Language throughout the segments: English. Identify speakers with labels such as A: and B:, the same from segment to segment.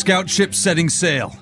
A: Scout ship setting sail.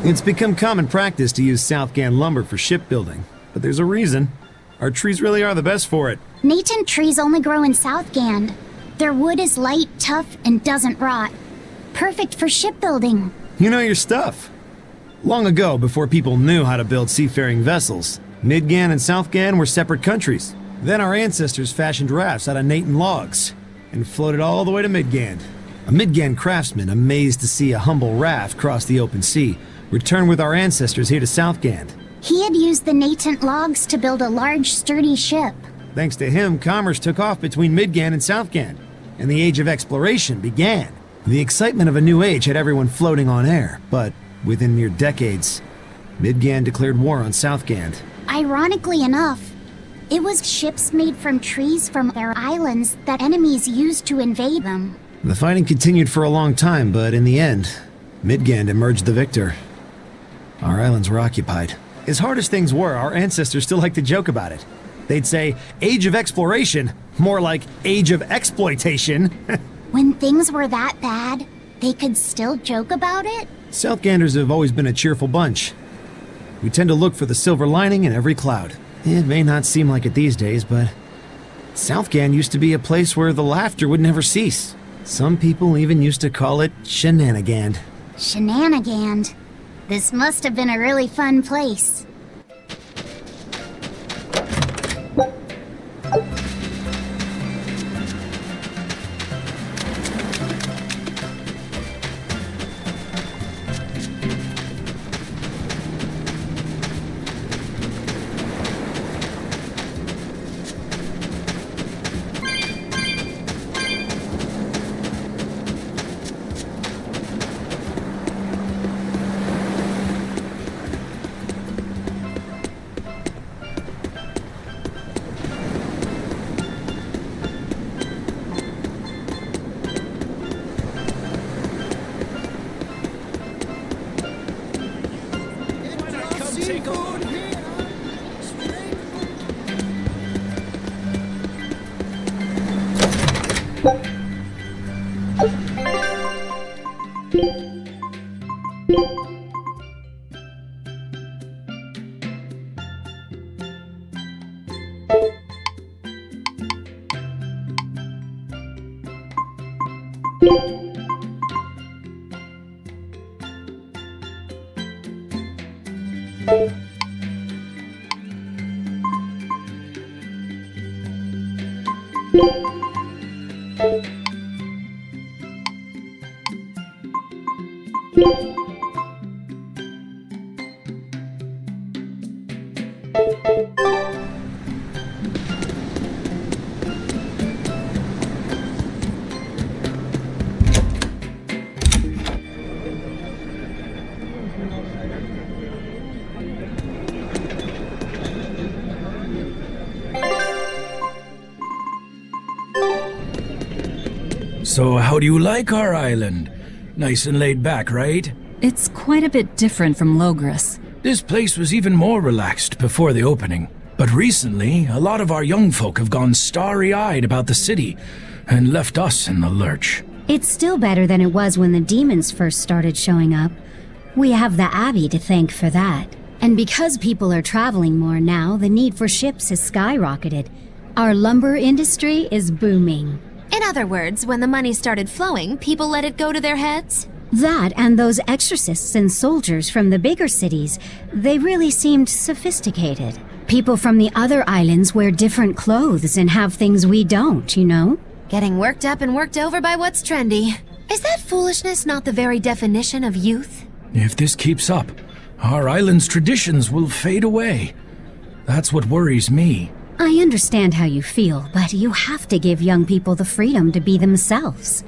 B: It's become common practice to use Southgan lumber for shipbuilding, but there's a reason. Our trees really are the best for it.
C: Natant trees only grow in Southgand. Their wood is light, tough, and doesn't rot. Perfect for shipbuilding.
B: You know your stuff. Long ago, before people knew how to build seafaring vessels, Midgan and Southgan were separate countries. Then our ancestors fashioned rafts out of Natant logs and floated all the way to Midgand. A Midgand craftsman, amazed to see a humble raft cross the open sea, returned with our ancestors here to Southgand.
C: He had used the Natant logs to build a large, sturdy ship.
B: Thanks to him, commerce took off between Midgand and Southgand, and the Age of Exploration began. The excitement of a new age had everyone floating on air, but within mere decades, Midgand declared war on Southgand.
C: Ironically enough, it was ships made from trees from their islands that enemies used to invade them.
B: The fighting continued for a long time, but in the end, Midgand emerged the victor. Our islands were occupied. As hard as things were, our ancestors still liked to joke about it. They'd say, Age of Exploration, more like Age of Exploitation.
C: When things were that bad, they could still joke about it?
B: Southganders have always been a cheerful bunch. We tend to look for the silver lining in every cloud. It may not seem like it these days, but Southgand used to be a place where the laughter would never cease. Some people even used to call it Shenanigand.
C: Shenanigand. This must have been a really fun place.
A: So how do you like our island? Nice and laid back, right?
D: It's quite a bit different from Logris.
A: This place was even more relaxed before the opening. But recently, a lot of our young folk have gone starry-eyed about the city and left us in the lurch.
E: It's still better than it was when the demons first started showing up. We have the Abbey to thank for that. And because people are traveling more now, the need for ships has skyrocketed. Our lumber industry is booming.
F: In other words, when the money started flowing, people let it go to their heads?
E: That and those exorcists and soldiers from the bigger cities, they really seemed sophisticated. People from the other islands wear different clothes and have things we don't, you know?
F: Getting worked up and worked over by what's trendy. Is that foolishness not the very definition of youth?
A: If this keeps up, our island's traditions will fade away. That's what worries me.
E: I understand how you feel, but you have to give young people the freedom to be themselves.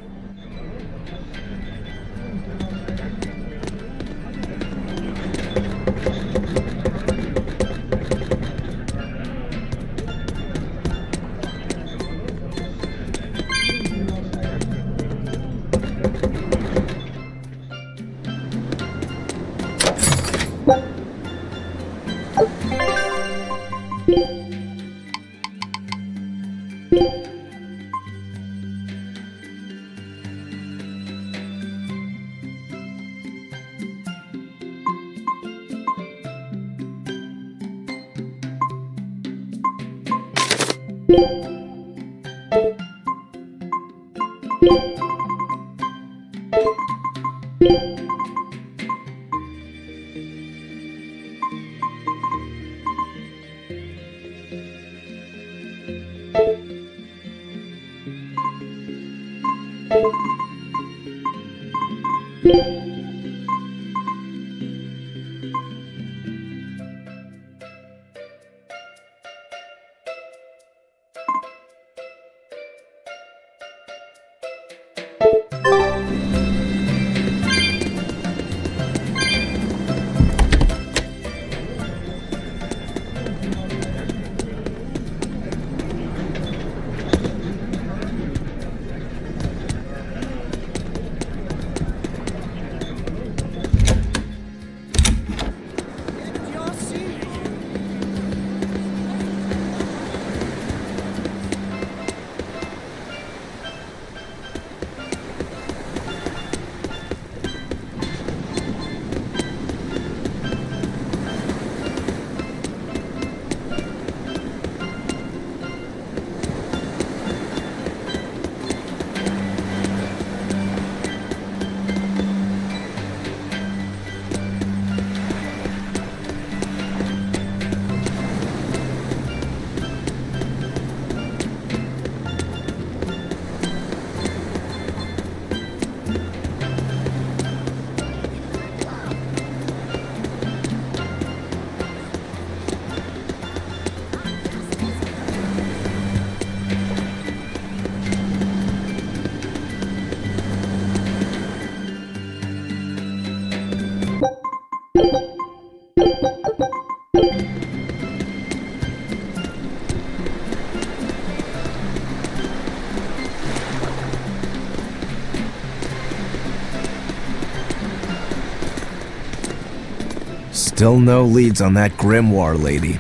G: Still no leads on that grimoire lady.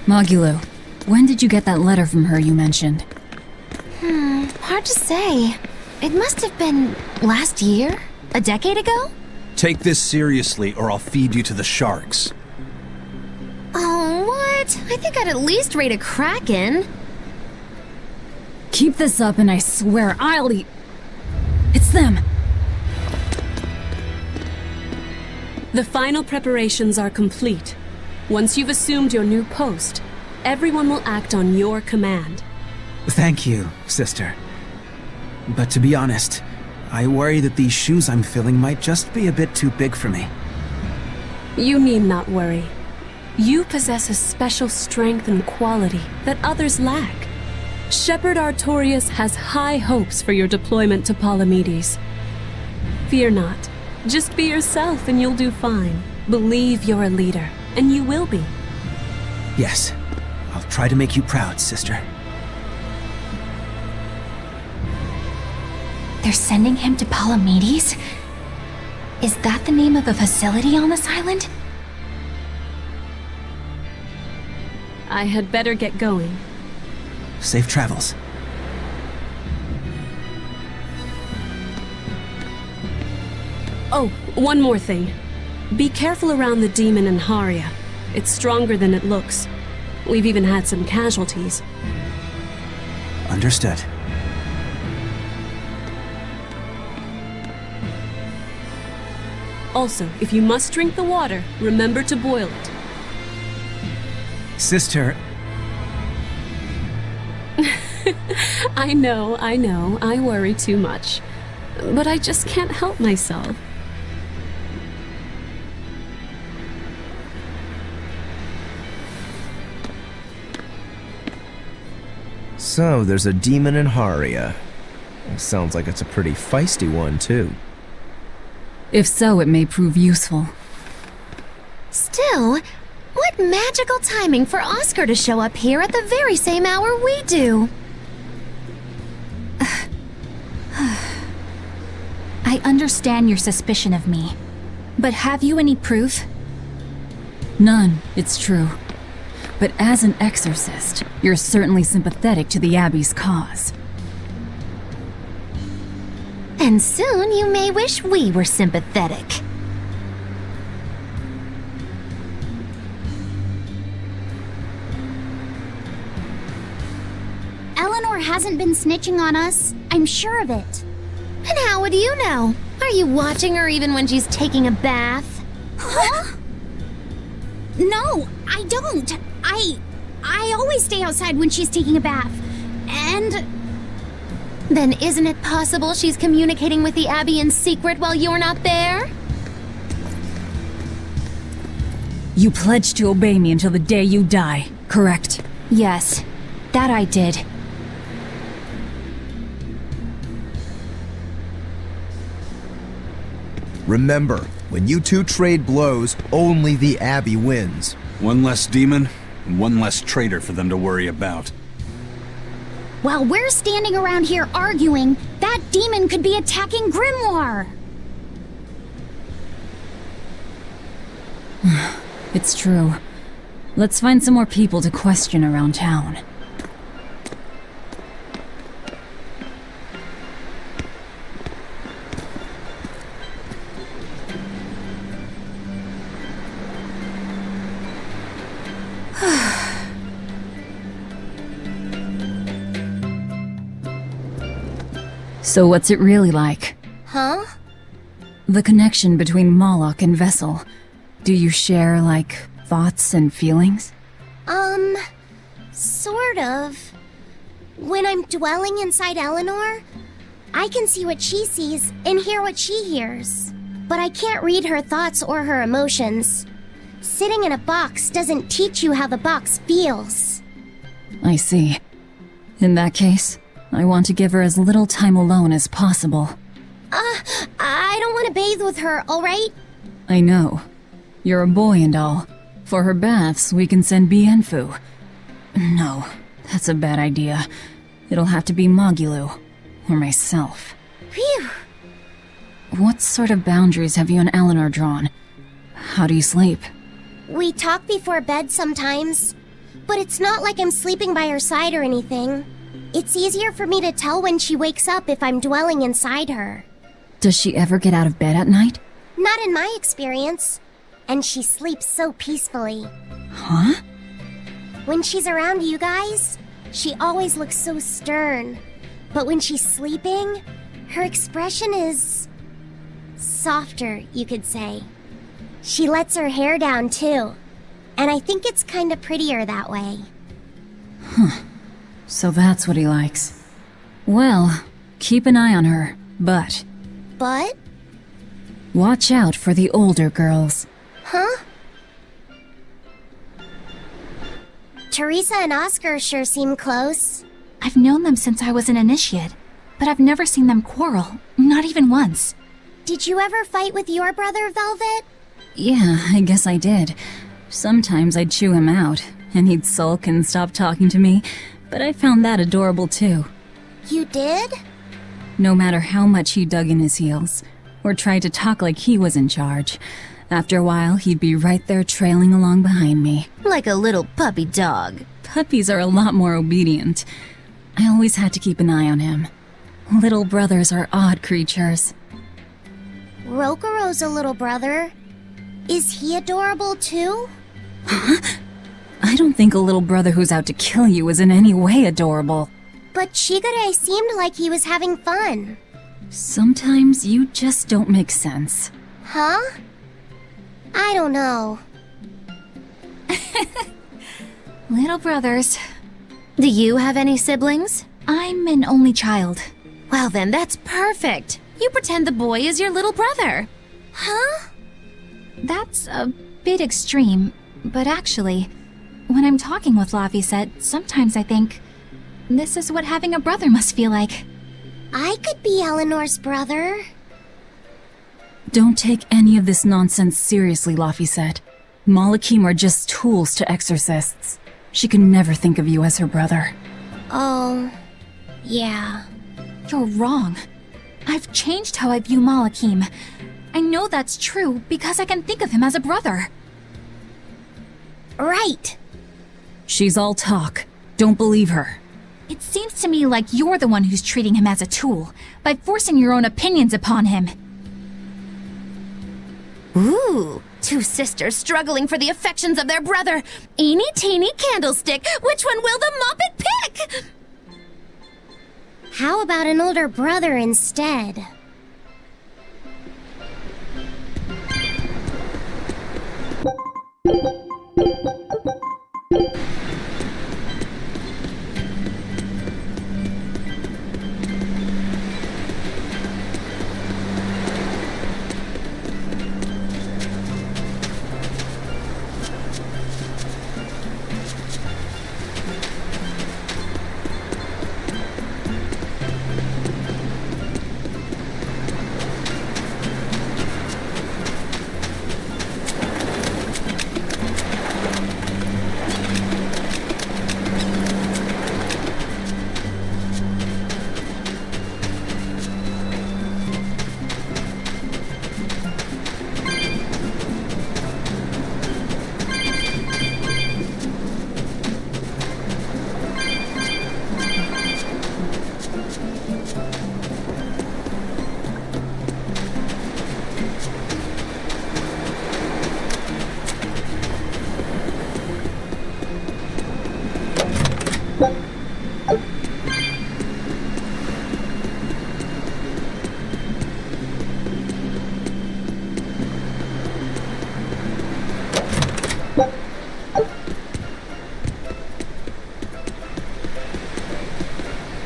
D: Magulu, when did you get that letter from her you mentioned?
F: Hard to say. It must have been last year? A decade ago?
H: Take this seriously or I'll feed you to the sharks.
F: Oh, what? I think I'd at least rate a kraken.
D: Keep this up and I swear I'll eat... It's them!
I: The final preparations are complete. Once you've assumed your new post, everyone will act on your command.
J: Thank you, sister. But to be honest, I worry that these shoes I'm filling might just be a bit too big for me.
I: You need not worry. You possess a special strength and quality that others lack. Shepherd Artorius has high hopes for your deployment to Palamedes. Fear not. Just be yourself and you'll do fine. Believe you're a leader, and you will be.
J: Yes, I'll try to make you proud, sister.
F: They're sending him to Palamedes? Is that the name of a facility on this island?
I: I had better get going.
J: Safe travels.
I: Oh, one more thing. Be careful around the demon in Haria. It's stronger than it looks. We've even had some casualties.
J: Understood.
I: Also, if you must drink the water, remember to boil it.
J: Sister,
I: I know, I worry too much. But I just can't help myself.
G: So, there's a demon in Haria. Sounds like it's a pretty feisty one, too.
D: If so, it may prove useful.
F: Still, what magical timing for Oscar to show up here at the very same hour we do.
K: I understand your suspicion of me, but have you any proof?
D: None, it's true. But as an exorcist, you're certainly sympathetic to the Abbey's cause.
F: And soon you may wish we were sympathetic.
C: Eleanor hasn't been snitching on us. I'm sure of it.
F: And how would you know? Are you watching her even when she's taking a bath?
C: Huh? No, I don't. I always stay outside when she's taking a bath. And...
F: Then isn't it possible she's communicating with the Abbey in secret while you're not there?
D: You pledged to obey me until the day you die, correct?
K: Yes, that I did.
G: Remember, when you two trade blows, only the Abbey wins.
H: One less demon, and one less traitor for them to worry about.
C: While we're standing around here arguing, that demon could be attacking Grimoire.
D: It's true. Let's find some more people to question around town. So what's it really like?
F: Huh?
D: The connection between Moloch and Vessel. Do you share, like, thoughts and feelings?
C: Sort of. When I'm dwelling inside Eleanor, I can see what she sees and hear what she hears. But I can't read her thoughts or her emotions. Sitting in a box doesn't teach you how the box feels.
D: I see. In that case, I want to give her as little time alone as possible.
C: I don't want to bathe with her, alright?
D: I know. You're a boy and all. For her baths, we can send Bienfu. No, that's a bad idea. It'll have to be Magulu. Or myself.
C: Phew!
D: What sort of boundaries have you and Eleanor drawn? How do you sleep?
C: We talk before bed sometimes. But it's not like I'm sleeping by her side or anything. It's easier for me to tell when she wakes up if I'm dwelling inside her.
D: Does she ever get out of bed at night?
C: Not in my experience. And she sleeps so peacefully.
D: Huh?
C: When she's around you guys, she always looks so stern. But when she's sleeping, her expression is... softer, you could say. She lets her hair down, too. And I think it's kinda prettier that way.
D: Huh. So that's what he likes. Well, keep an eye on her, but...
C: But?
D: Watch out for the older girls.
C: Huh? Teresa and Oscar sure seem close.
K: I've known them since I was an initiate, but I've never seen them quarrel, not even once.
C: Did you ever fight with your brother, Velvet?
D: Yeah, I guess I did. Sometimes I'd chew him out, and he'd sulk and stop talking to me, but I found that adorable too.
C: You did?
D: No matter how much he dug in his heels, or tried to talk like he was in charge, after a while he'd be right there trailing along behind me.
F: Like a little puppy dog.
D: Puppies are a lot more obedient. I always had to keep an eye on him. Little brothers are odd creatures.
C: Rokuro's a little brother. Is he adorable too?
D: I don't think a little brother who's out to kill you is in any way adorable.
C: But Shigure seemed like he was having fun.
D: Sometimes you just don't make sense.
C: Huh? I don't know.
K: Little brothers.
F: Do you have any siblings?
K: I'm an only child.
F: Well then, that's perfect. You pretend the boy is your little brother.
C: Huh?
K: That's a bit extreme, but actually, when I'm talking with Laphicet, sometimes I think, this is what having a brother must feel like.
C: I could be Eleanor's brother.
D: Don't take any of this nonsense seriously, Laphicet. Malakim are just tools to exorcists. She could never think of you as her brother.
C: Oh, yeah.
K: You're wrong. I've changed how I view Malakim. I know that's true because I can think of him as a brother.
C: Right.
D: She's all talk. Don't believe her.
K: It seems to me like you're the one who's treating him as a tool, by forcing your own opinions upon him.
F: Ooh, two sisters struggling for the affections of their brother. Eeny teeny candlestick, which one will the Muppet pick?
C: How about an older brother instead?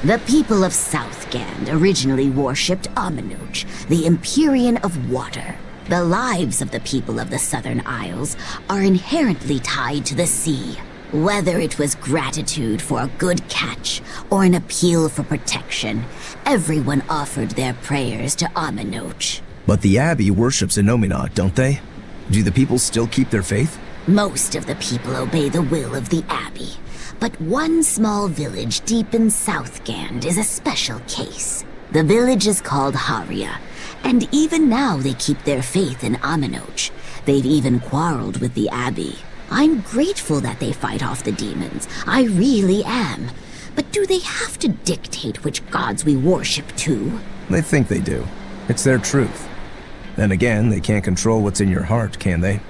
L: The people of Southgand originally worshipped Amanoch, the Empyrean of Water. The lives of the people of the Southern Isles are inherently tied to the sea. Whether it was gratitude for a good catch or an appeal for protection, everyone offered their prayers to Amanoch.
G: But the Abbey worships Innominat, don't they? Do the people still keep their faith?
L: Most of the people obey the will of the Abbey. But one small village deep in Southgand is a special case. The village is called Haria, and even now they keep their faith in Amanoch. They've even quarreled with the Abbey. I'm grateful that they fight off the demons. I really am. But do they have to dictate which gods we worship too?
G: They think they do. It's their truth. Then again, they can't control what's in your heart, can they?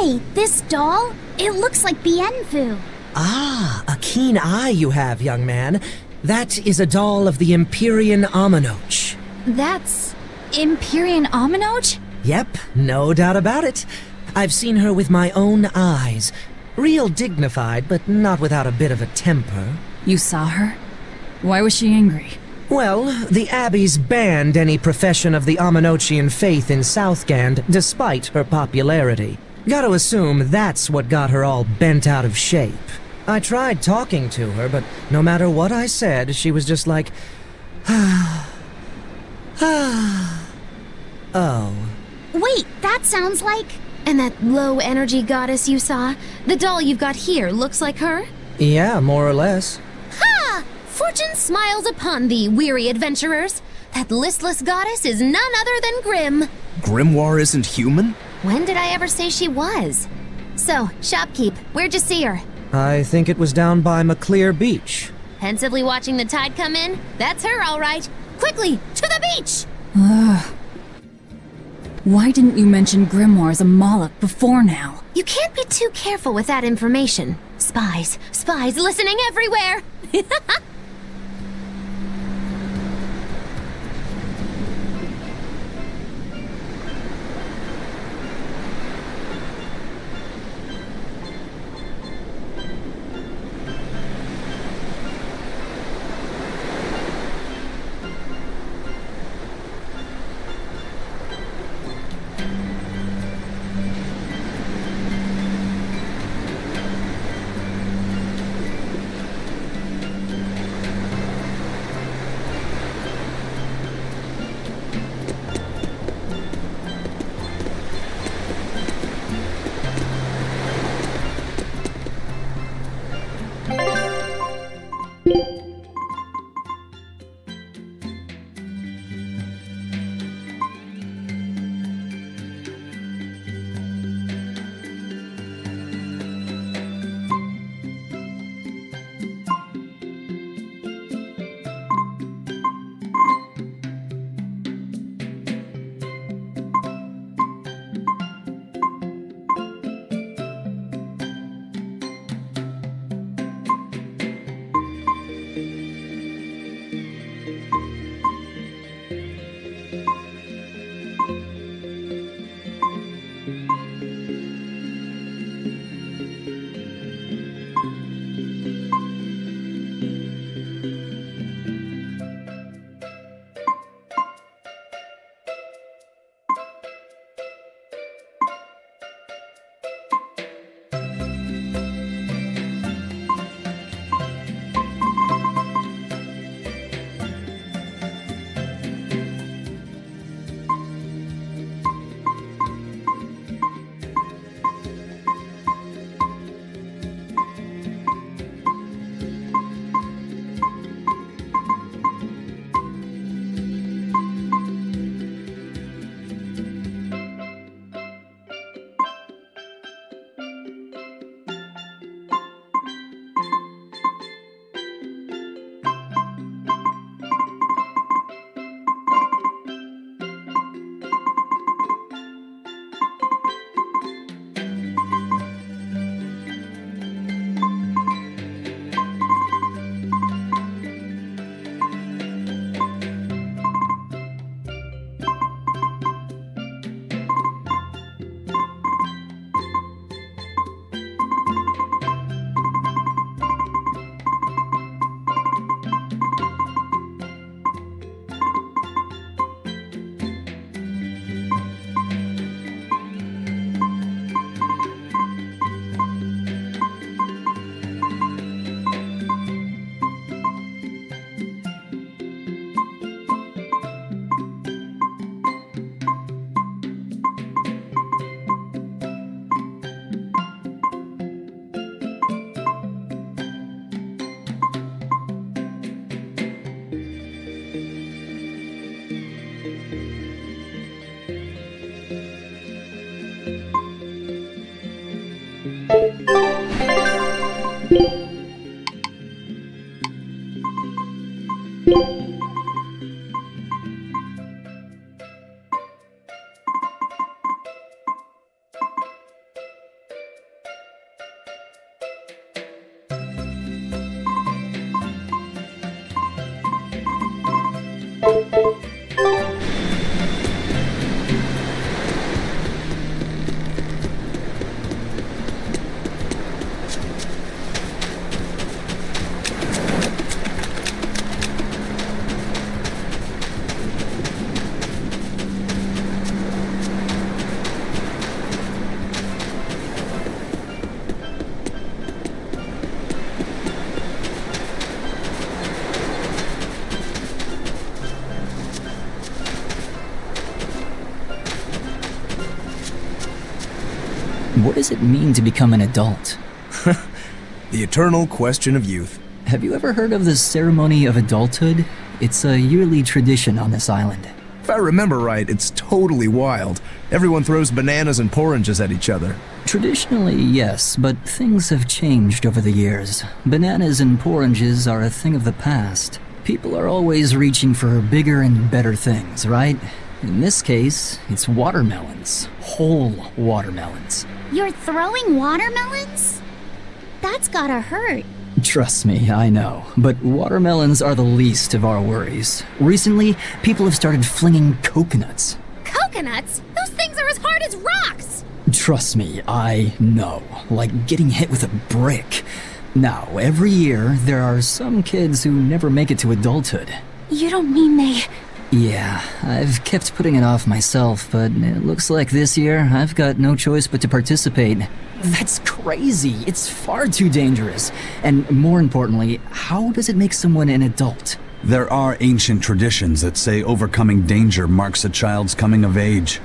C: Hey, this doll? It looks like Bienfu.
M: Ah, a keen eye you have, young man. That is a doll of the Empyrean Aminoch.
K: That's Empyrean Aminoch?
M: Yep, no doubt about it. I've seen her with my own eyes. Real dignified, but not without a bit of a temper.
D: You saw her? Why was she angry?
M: Well, the Abbey's banned any profession of the Aminochian faith in Southgand, despite her popularity. Gotta assume that's what got her all bent out of shape. I tried talking to her, but no matter what I said, she was just like, oh.
F: Wait, that sounds like... And that low-energy goddess you saw? The doll you've got here looks like her?
M: Yeah, more or less.
F: Ha! Fortune smiles upon thee, weary adventurers. That listless goddess is none other than Grim.
H: Grimoire isn't human?
F: When did I ever say she was? So, shopkeep, where'd you see her?
M: I think it was down by McClear Beach.
F: Pensively watching the tide come in? That's her, all right. Quickly, to the beach!
D: Ugh. Why didn't you mention Grimoire as a Moloch before now?
F: You can't be too careful with that information. Spies listening everywhere!
N: What does it mean to become an adult?
G: The eternal question of youth.
N: Have you ever heard of the ceremony of adulthood? It's a yearly tradition on this island.
G: If I remember right, it's totally wild. Everyone throws bananas and oranges at each other.
N: Traditionally, yes, but things have changed over the years. Bananas and oranges are a thing of the past. People are always reaching for bigger and better things, right? In this case, it's watermelons. Whole watermelons.
C: You're throwing watermelons? That's gotta hurt.
N: Trust me, I know. But watermelons are the least of our worries. Recently, people have started flinging coconuts.
F: Coconuts? Those things are as hard as rocks!
N: Trust me, I know. Like getting hit with a brick. Now, every year, there are some kids who never make it to adulthood.
F: You don't mean they...
N: Yeah, I've kept putting it off myself, but it looks like this year I've got no choice but to participate. That's crazy. It's far too dangerous. And more importantly, how does it make someone an adult?
H: There are ancient traditions that say overcoming danger marks a child's coming of age.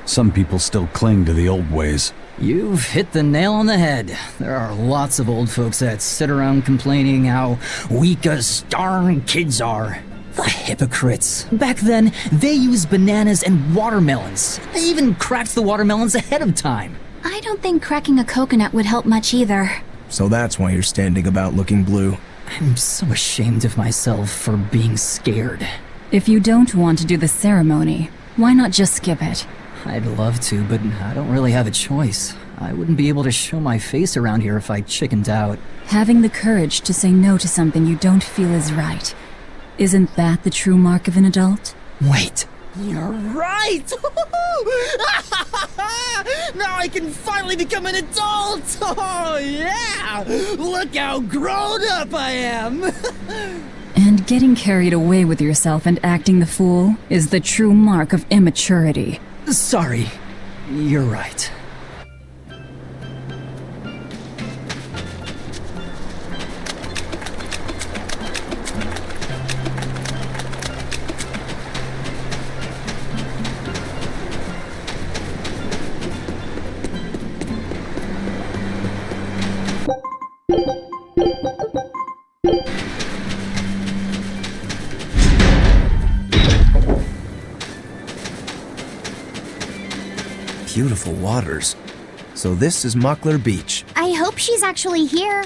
H: Some people still cling to the old ways.
N: You've hit the nail on the head. There are lots of old folks that sit around complaining how weak us darn kids are. The hypocrites. Back then, they used bananas and watermelons. They even cracked the watermelons ahead of time.
K: I don't think cracking a coconut would help much either.
G: So that's why you're standing about looking blue.
N: I'm so ashamed of myself for being scared.
D: If you don't want to do the ceremony, why not just skip it?
N: I'd love to, but I don't really have a choice. I wouldn't be able to show my face around here if I chickened out.
D: Having the courage to say no to something you don't feel is right. Isn't that the true mark of an adult?
N: Wait. You're right! Now I can finally become an adult! Oh, yeah! Look how grown up I am!
D: And getting carried away with yourself and acting the fool is the true mark of immaturity.
N: Sorry. You're right.
G: Beautiful waters. So this is Muckler Beach.
C: I hope she's actually here.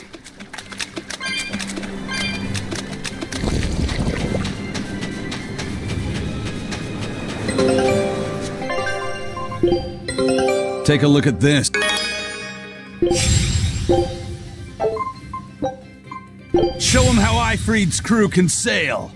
H: Take a look at this. Show him how Ifreed's crew can sail.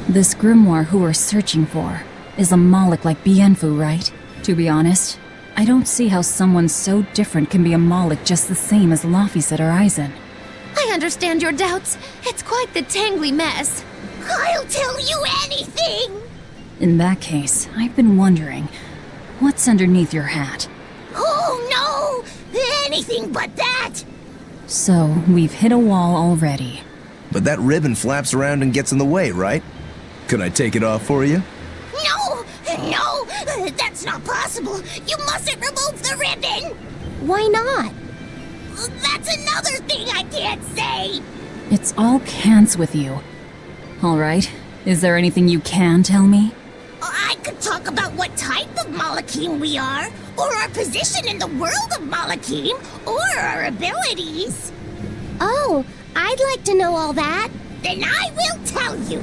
D: This grimoire who we're searching for is a Moloch like Bienfu, right? To be honest, I don't see how someone so different can be a Moloch just the same as Laphicet or Eisen.
F: I understand your doubts. It's quite the tangly mess.
C: I'll tell you anything!
D: In that case, I've been wondering, what's underneath your hat?
C: Oh no! Anything but that!
D: So, we've hit a wall already.
G: But that ribbon flaps around and gets in the way, right? Could I take it off for you?
C: No! No! That's not possible! You mustn't remove the ribbon! Why not? That's another thing I can't say!
D: It's all cants with you. Alright, is there anything you can tell me?
C: I could talk about what type of Malachim we are, or our position in the world of Malachim, or our abilities. Oh, I'd like to know all that. Then I will tell you.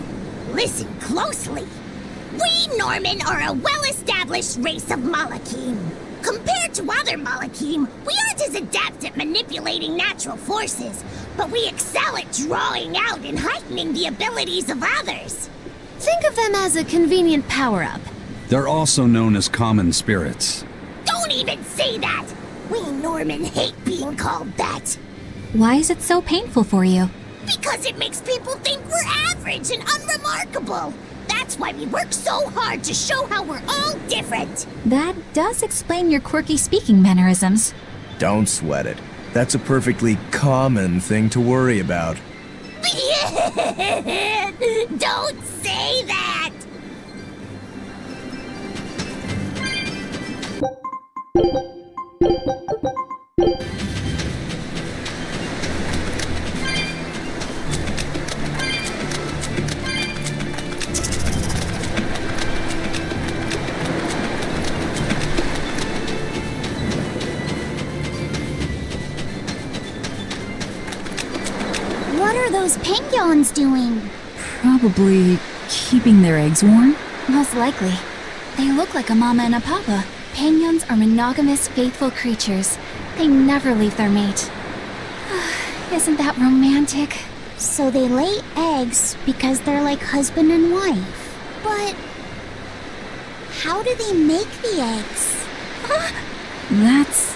C: Listen closely.
O: We Norman are a well-established race of Malakim. Compared to other Malakim, we aren't as adept at manipulating natural forces, but we excel at drawing out and heightening the abilities of others.
F: Think of them as a convenient power-up.
H: They're also known as common spirits.
O: Don't even say that! We Norman hate being called that.
K: Why is it so painful for you?
O: Because it makes people think we're average and unremarkable. That's why we work so hard to show how we're all different.
K: That does explain your quirky speaking mannerisms.
G: Don't sweat it. That's a perfectly common thing to worry about.
O: Don't say that!
C: What are those penguins doing?
D: Probably keeping their eggs warm?
K: Most likely. They look like a mama and a papa. Penguins are monogamous, faithful creatures. They never leave their mate. Isn't that romantic?
C: So they lay eggs because they're like husband and wife. But how do they make the eggs?
D: That's...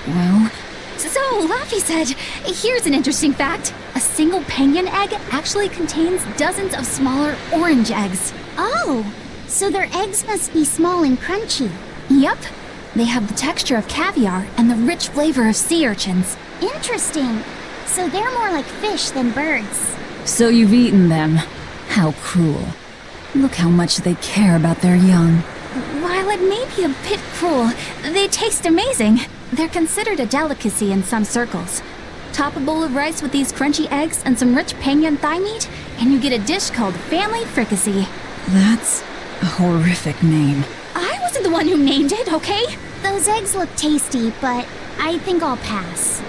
D: well...
K: So, Laffy said, here's an interesting fact. A single penguin egg actually contains dozens of smaller orange eggs.
C: Oh, so their eggs must be small and crunchy.
K: Yep. They have the texture of caviar and the rich flavor of sea urchins.
C: Interesting. So they're more like fish than birds.
D: So you've eaten them. How cruel. Look how much they care about their young.
K: While it may be a bit cruel, they taste amazing. They're considered a delicacy in some circles. Top a bowl of rice with these crunchy eggs and some rich penguin thigh meat, and you get a dish called family fricassee.
D: That's a horrific name.
K: I wasn't the one who named it, okay?
C: Those eggs look tasty, but I think I'll pass.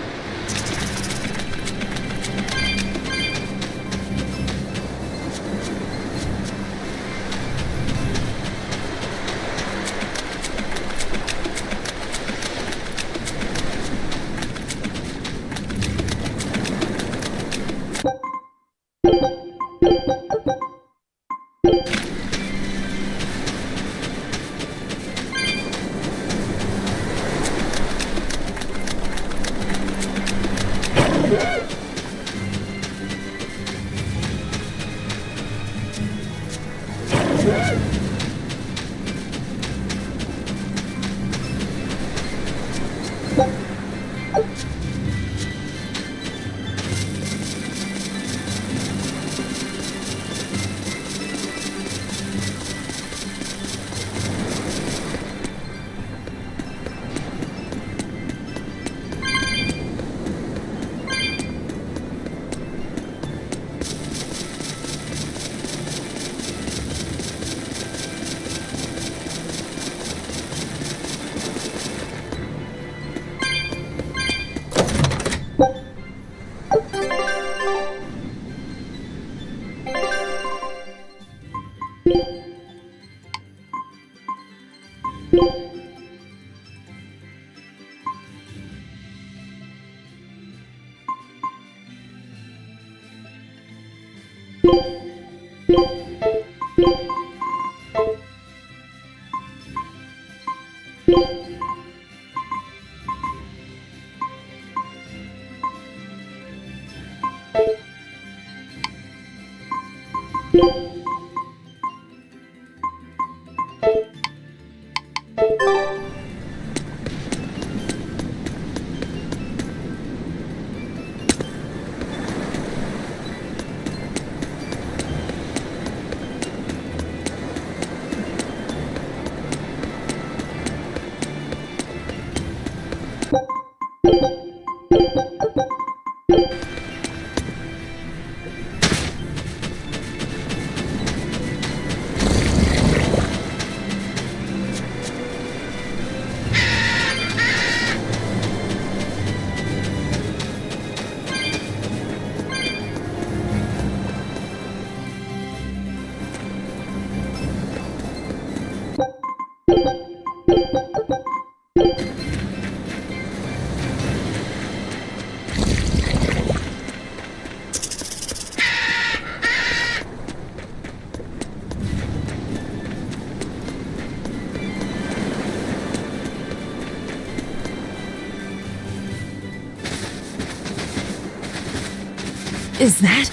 D: Is that...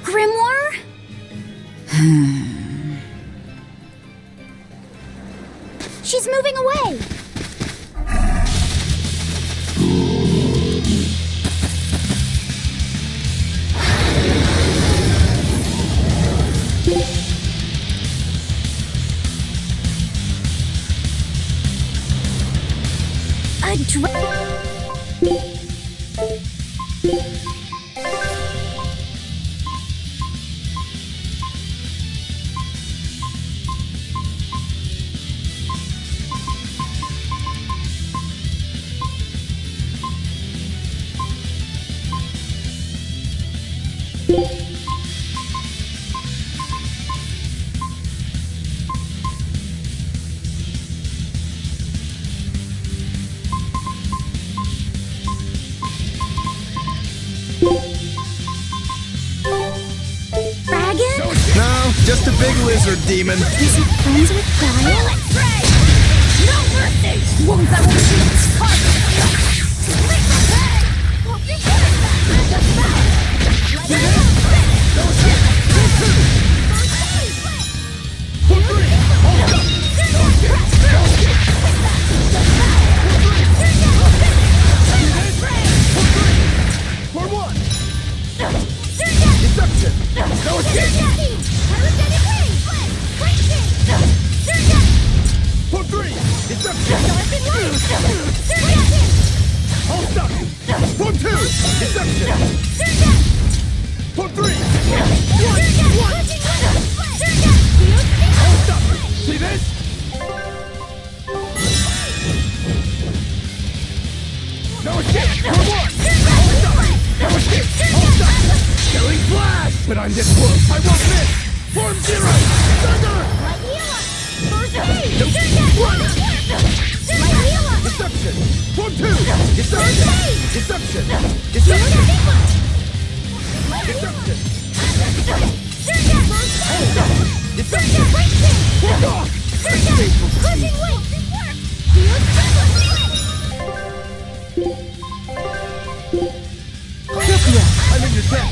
K: Grimoire?
C: She's moving away!
K: A
B: No, just a big lizard demon.
C: Is it friends with Gaia?
O: No mercy! Wounds that will shoot!
B: For one! Deception! No escape! For three! Deception! Hold up! For two! Deception! For three! One! Hold up! See this? No escape! For one! Hold up! No escape! Hold up! Killing flash! But I'm this close! I won't miss! Form zero! Thunder! Deception! Form two! Deception! Deception! Deception! Deception! Hold up! Deception! Hold off! I'm in your debt!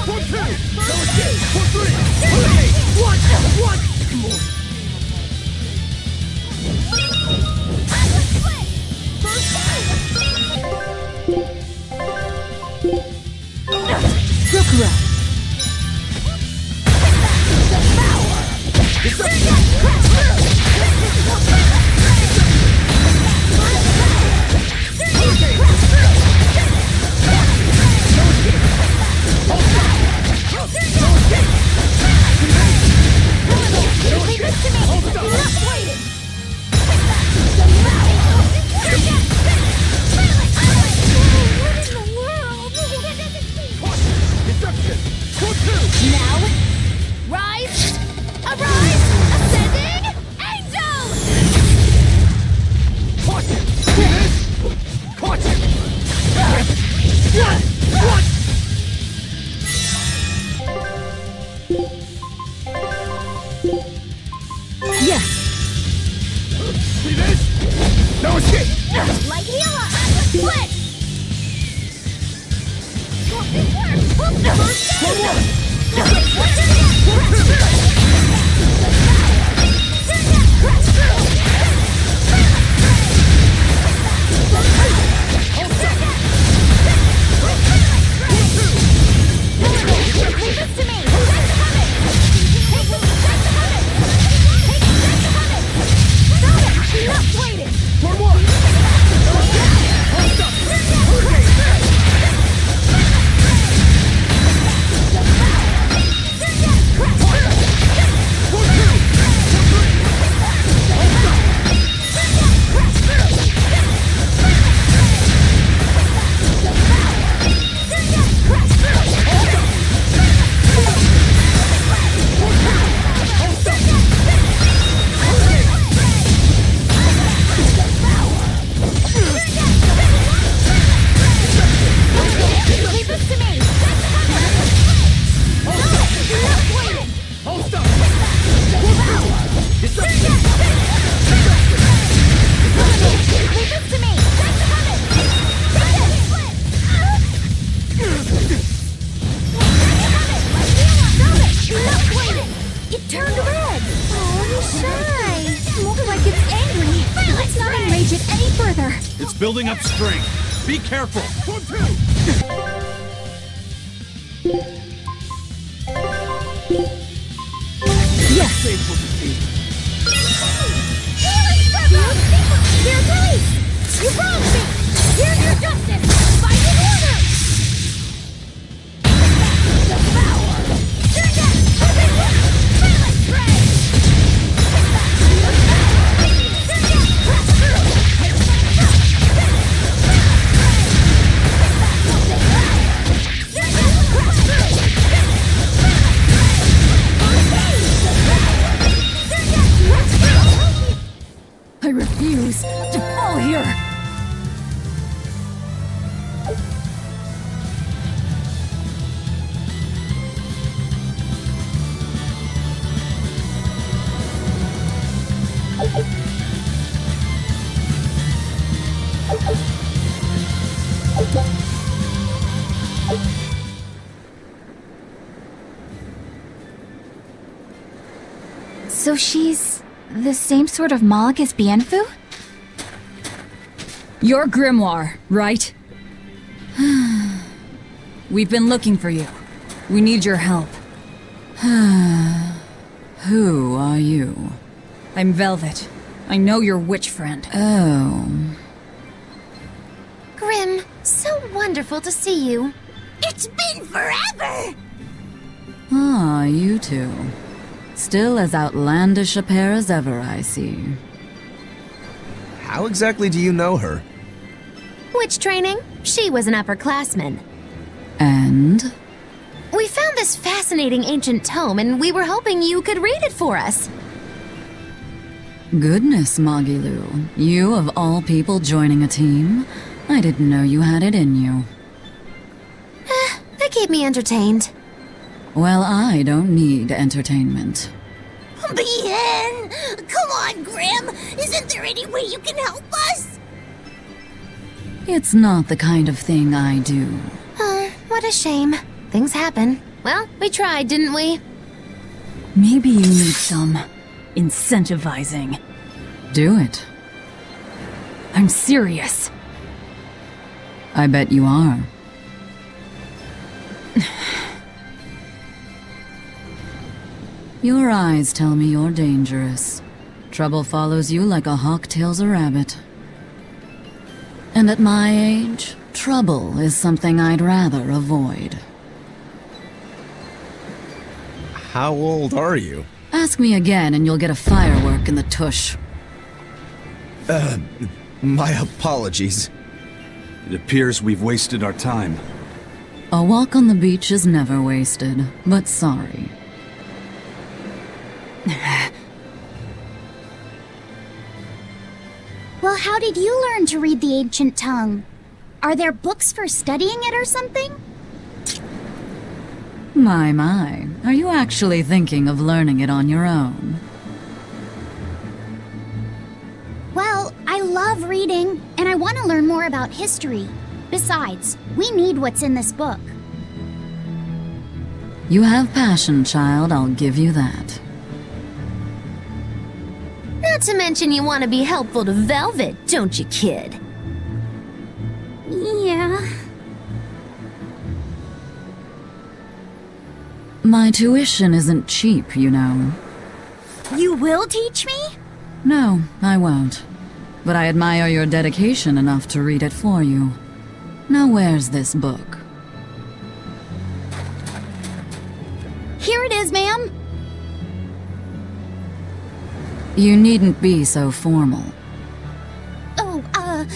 B: For two! No escape! For three! Hurricane! One! For two!
P: building up strength. Be careful. 1, 2.
O: Yes!
P: Faithful defeat.
O: Here's release! You promised me! Here's your justice! Fight in order! Devour! Turn that! Open work! Silent prey! Turn that! Press through! Turn that! Press through!
D: I refuse to fall here!
K: So she's the same sort of Moloch as Bienfu?
D: Your grimoire, right? We've been looking for you. We need your help. Who are you? I'm Velvet. I know your witch friend. Oh.
F: Grim, so wonderful to see you.
O: It's been forever!
D: Ah, you two. Still as outlandish a pair as ever, I see.
G: How exactly do you know her?
F: Witch training? She was an upperclassman.
D: And?
F: We found this fascinating ancient tome, and we were hoping you could read it for us.
D: Goodness, Magilu. You of all people joining a team? I didn't know you had it in you.
F: They keep me entertained.
D: Well, I don't need entertainment.
O: Bien! Come on, Grim! Isn't there any way you can help us?
D: It's not the kind of thing I do.
F: Oh, what a shame. Things happen. Well, we tried, didn't we?
D: Maybe you need some incentivizing. Do it. I'm serious. I bet you are. Your eyes tell me you're dangerous. Trouble follows you like a hawk tails a rabbit. And at my age, trouble is something I'd rather avoid.
G: How old are you?
D: Ask me again and you'll get a firework in the tush.
G: My apologies.
H: It appears we've wasted our time.
D: A walk on the beach is never wasted, but sorry.
C: Well, how did you learn to read the ancient tongue? Are there books for studying it or something?
D: My. Are you actually thinking of learning it on your own?
C: Well, I love reading, and I want to learn more about history. Besides, we need what's in this book.
D: You have passion, child, I'll give you that.
F: Not to mention you want to be helpful to Velvet, don't you, kid?
C: Yeah.
D: My tuition isn't cheap, you know.
C: You will teach me?
D: No, I won't. But I admire your dedication enough to read it for you. Now where's this book?
C: Here it is, ma'am.
D: You needn't be so formal.
C: Oh,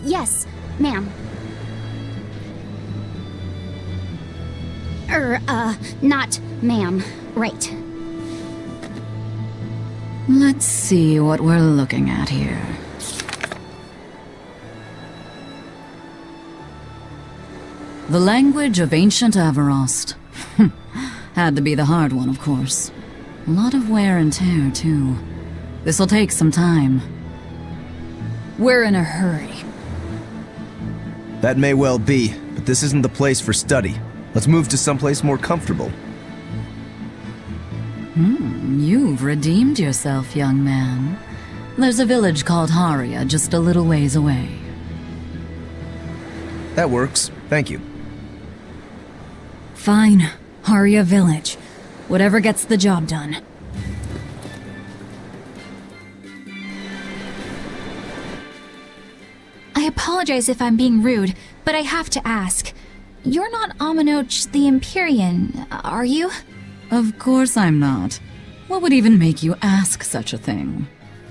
C: yes, ma'am. Not ma'am. Right.
D: Let's see what we're looking at here. The language of ancient Averost. Had to be the hard one, of course. A lot of wear and tear, too. This'll take some time. We're in a hurry.
G: That may well be, but this isn't the place for study. Let's move to someplace more comfortable.
D: You've redeemed yourself, young man. There's a village called Haria just a little ways away.
G: That works. Thank you.
D: Fine. Haria Village. Whatever gets the job done.
K: I apologize if I'm being rude, but I have to ask. You're not Aminoch the Empyrean, are you?
D: Of course I'm not. What would even make you ask such a thing?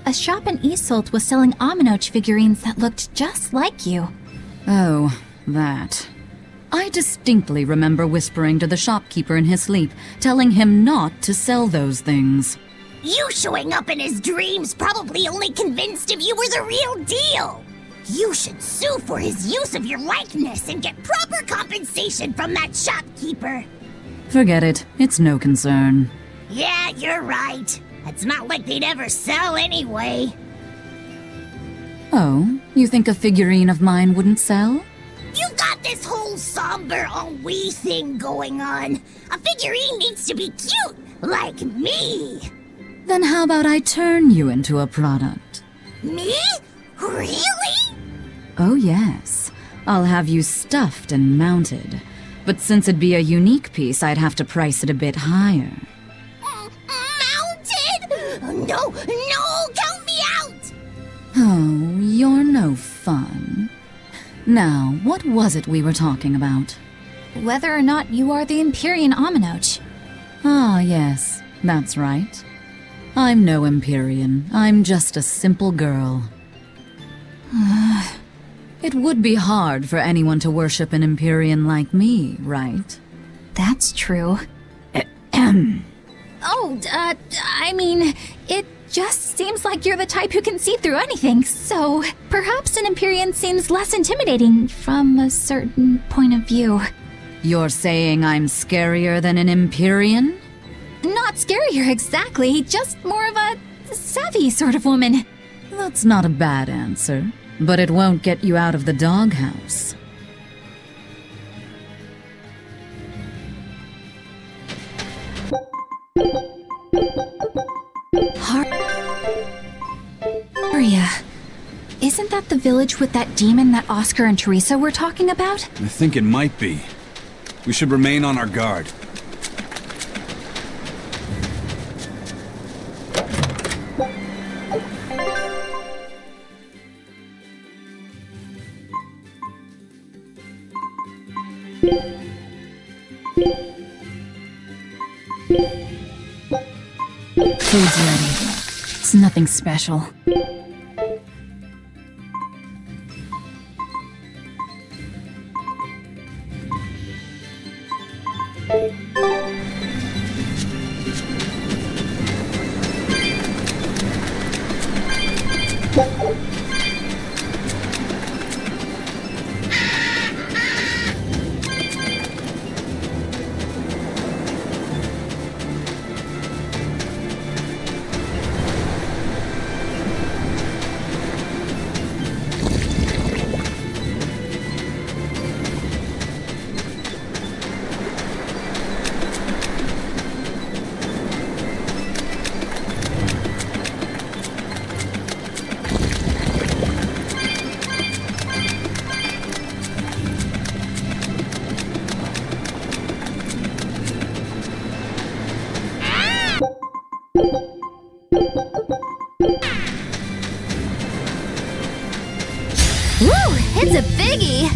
K: A shop in Isolt was selling Aminoch figurines that looked just like you.
D: Oh, that. I distinctly remember whispering to the shopkeeper in his sleep, telling him not to sell those things.
O: You showing up in his dreams probably only convinced him you were the real deal. You should sue for his use of your likeness and get proper compensation from that shopkeeper.
D: Forget it. It's no concern.
O: Yeah, you're right. It's not like they'd ever sell anyway.
D: Oh, you think a figurine of mine wouldn't sell?
O: You got this whole somber ennui thing going on. A figurine needs to be cute, like me.
D: Then how about I turn you into a product?
O: Me? Really?
D: Oh yes. I'll have you stuffed and mounted. But since it'd be a unique piece, I'd have to price it a bit higher.
O: Mounted? No, count me out!
D: Oh, you're no fun. Now, what was it we were talking about?
K: Whether or not you are the Empyrean Aminoch.
D: Ah, yes, that's right. I'm no Empyrean. I'm just a simple girl. It would be hard for anyone to worship an Empyrean like me, right?
K: That's true. I mean, it just seems like you're the type who can see through anything, so perhaps an Empyrean seems less intimidating from a certain point of view.
D: You're saying I'm scarier than an Empyrean?
K: Not scarier exactly, just more of a savvy sort of woman.
D: That's not a bad answer, but it won't get you out of the doghouse.
K: Haria, isn't that the village with that demon that Oscar and Teresa were talking about?
P: I think it might be. We should remain on our guard.
D: Food's ready. It's nothing special.
K: Woo! It's a biggie!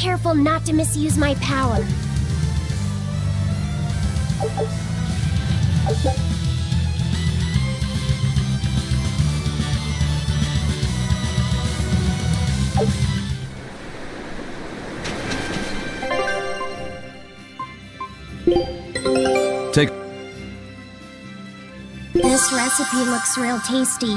C: Careful not to misuse my power.
P: Take.
C: This recipe looks real tasty.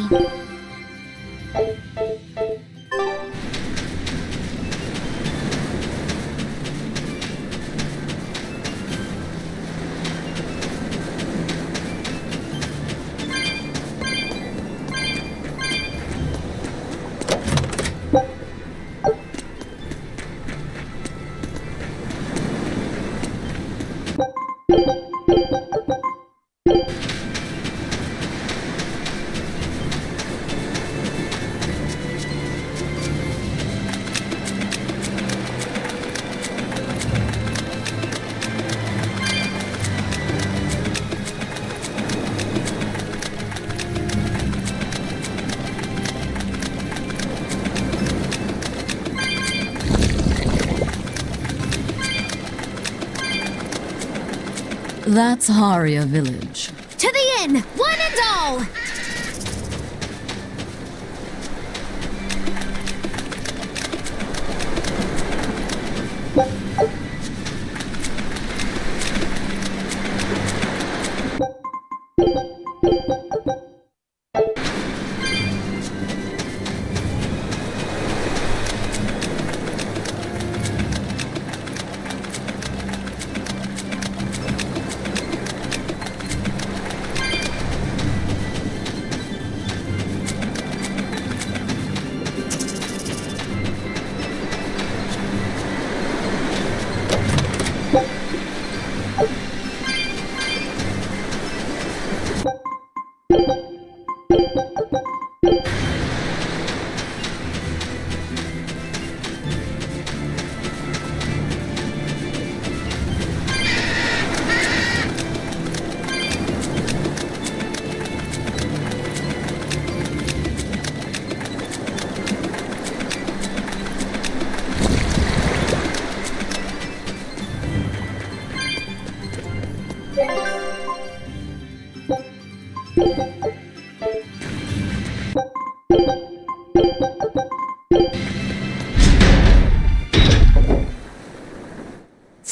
D: That's Haria Village.
F: To the inn, one and all!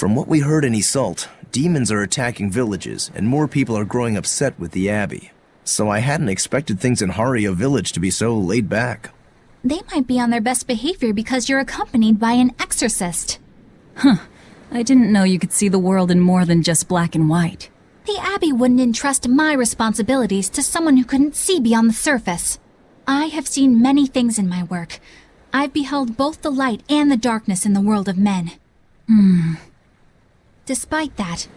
G: From what we heard in Iseult, demons are attacking villages, and more people are growing upset with the Abbey. So I hadn't expected things in Haria Village to be so laid back.
K: They might be on their best behavior because you're accompanied by an exorcist.
D: Huh. I didn't know you could see the world in more than just black and white.
K: The Abbey wouldn't entrust my responsibilities to someone who couldn't see beyond the surface. I have seen many things in my work. I've beheld both the light and the darkness in the world of men. Despite that,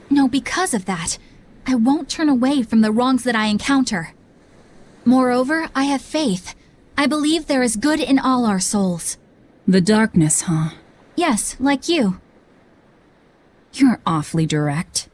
K: no, because of that, I won't turn away from the wrongs that I encounter. Moreover, I have faith. I believe there is good in all our souls.
D: The darkness, huh?
K: Yes, like you.
D: You're awfully direct.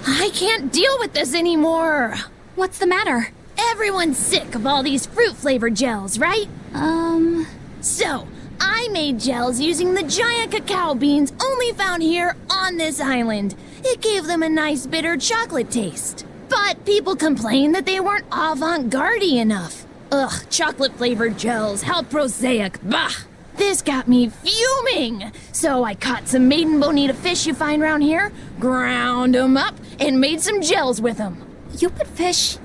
F: I can't deal with this anymore.
K: What's the matter?
F: Everyone's sick of all these fruit-flavored gels, right? So, I made gels using the giant cacao beans only found here on this island. It gave them a nice bitter chocolate taste. But people complained that they weren't avant-garde enough. Ugh, chocolate-flavored gels, how prosaic, bah! This got me fuming! So I caught some maiden bonita fish you find around here, ground them up, and made some gels with them.
K: You put fish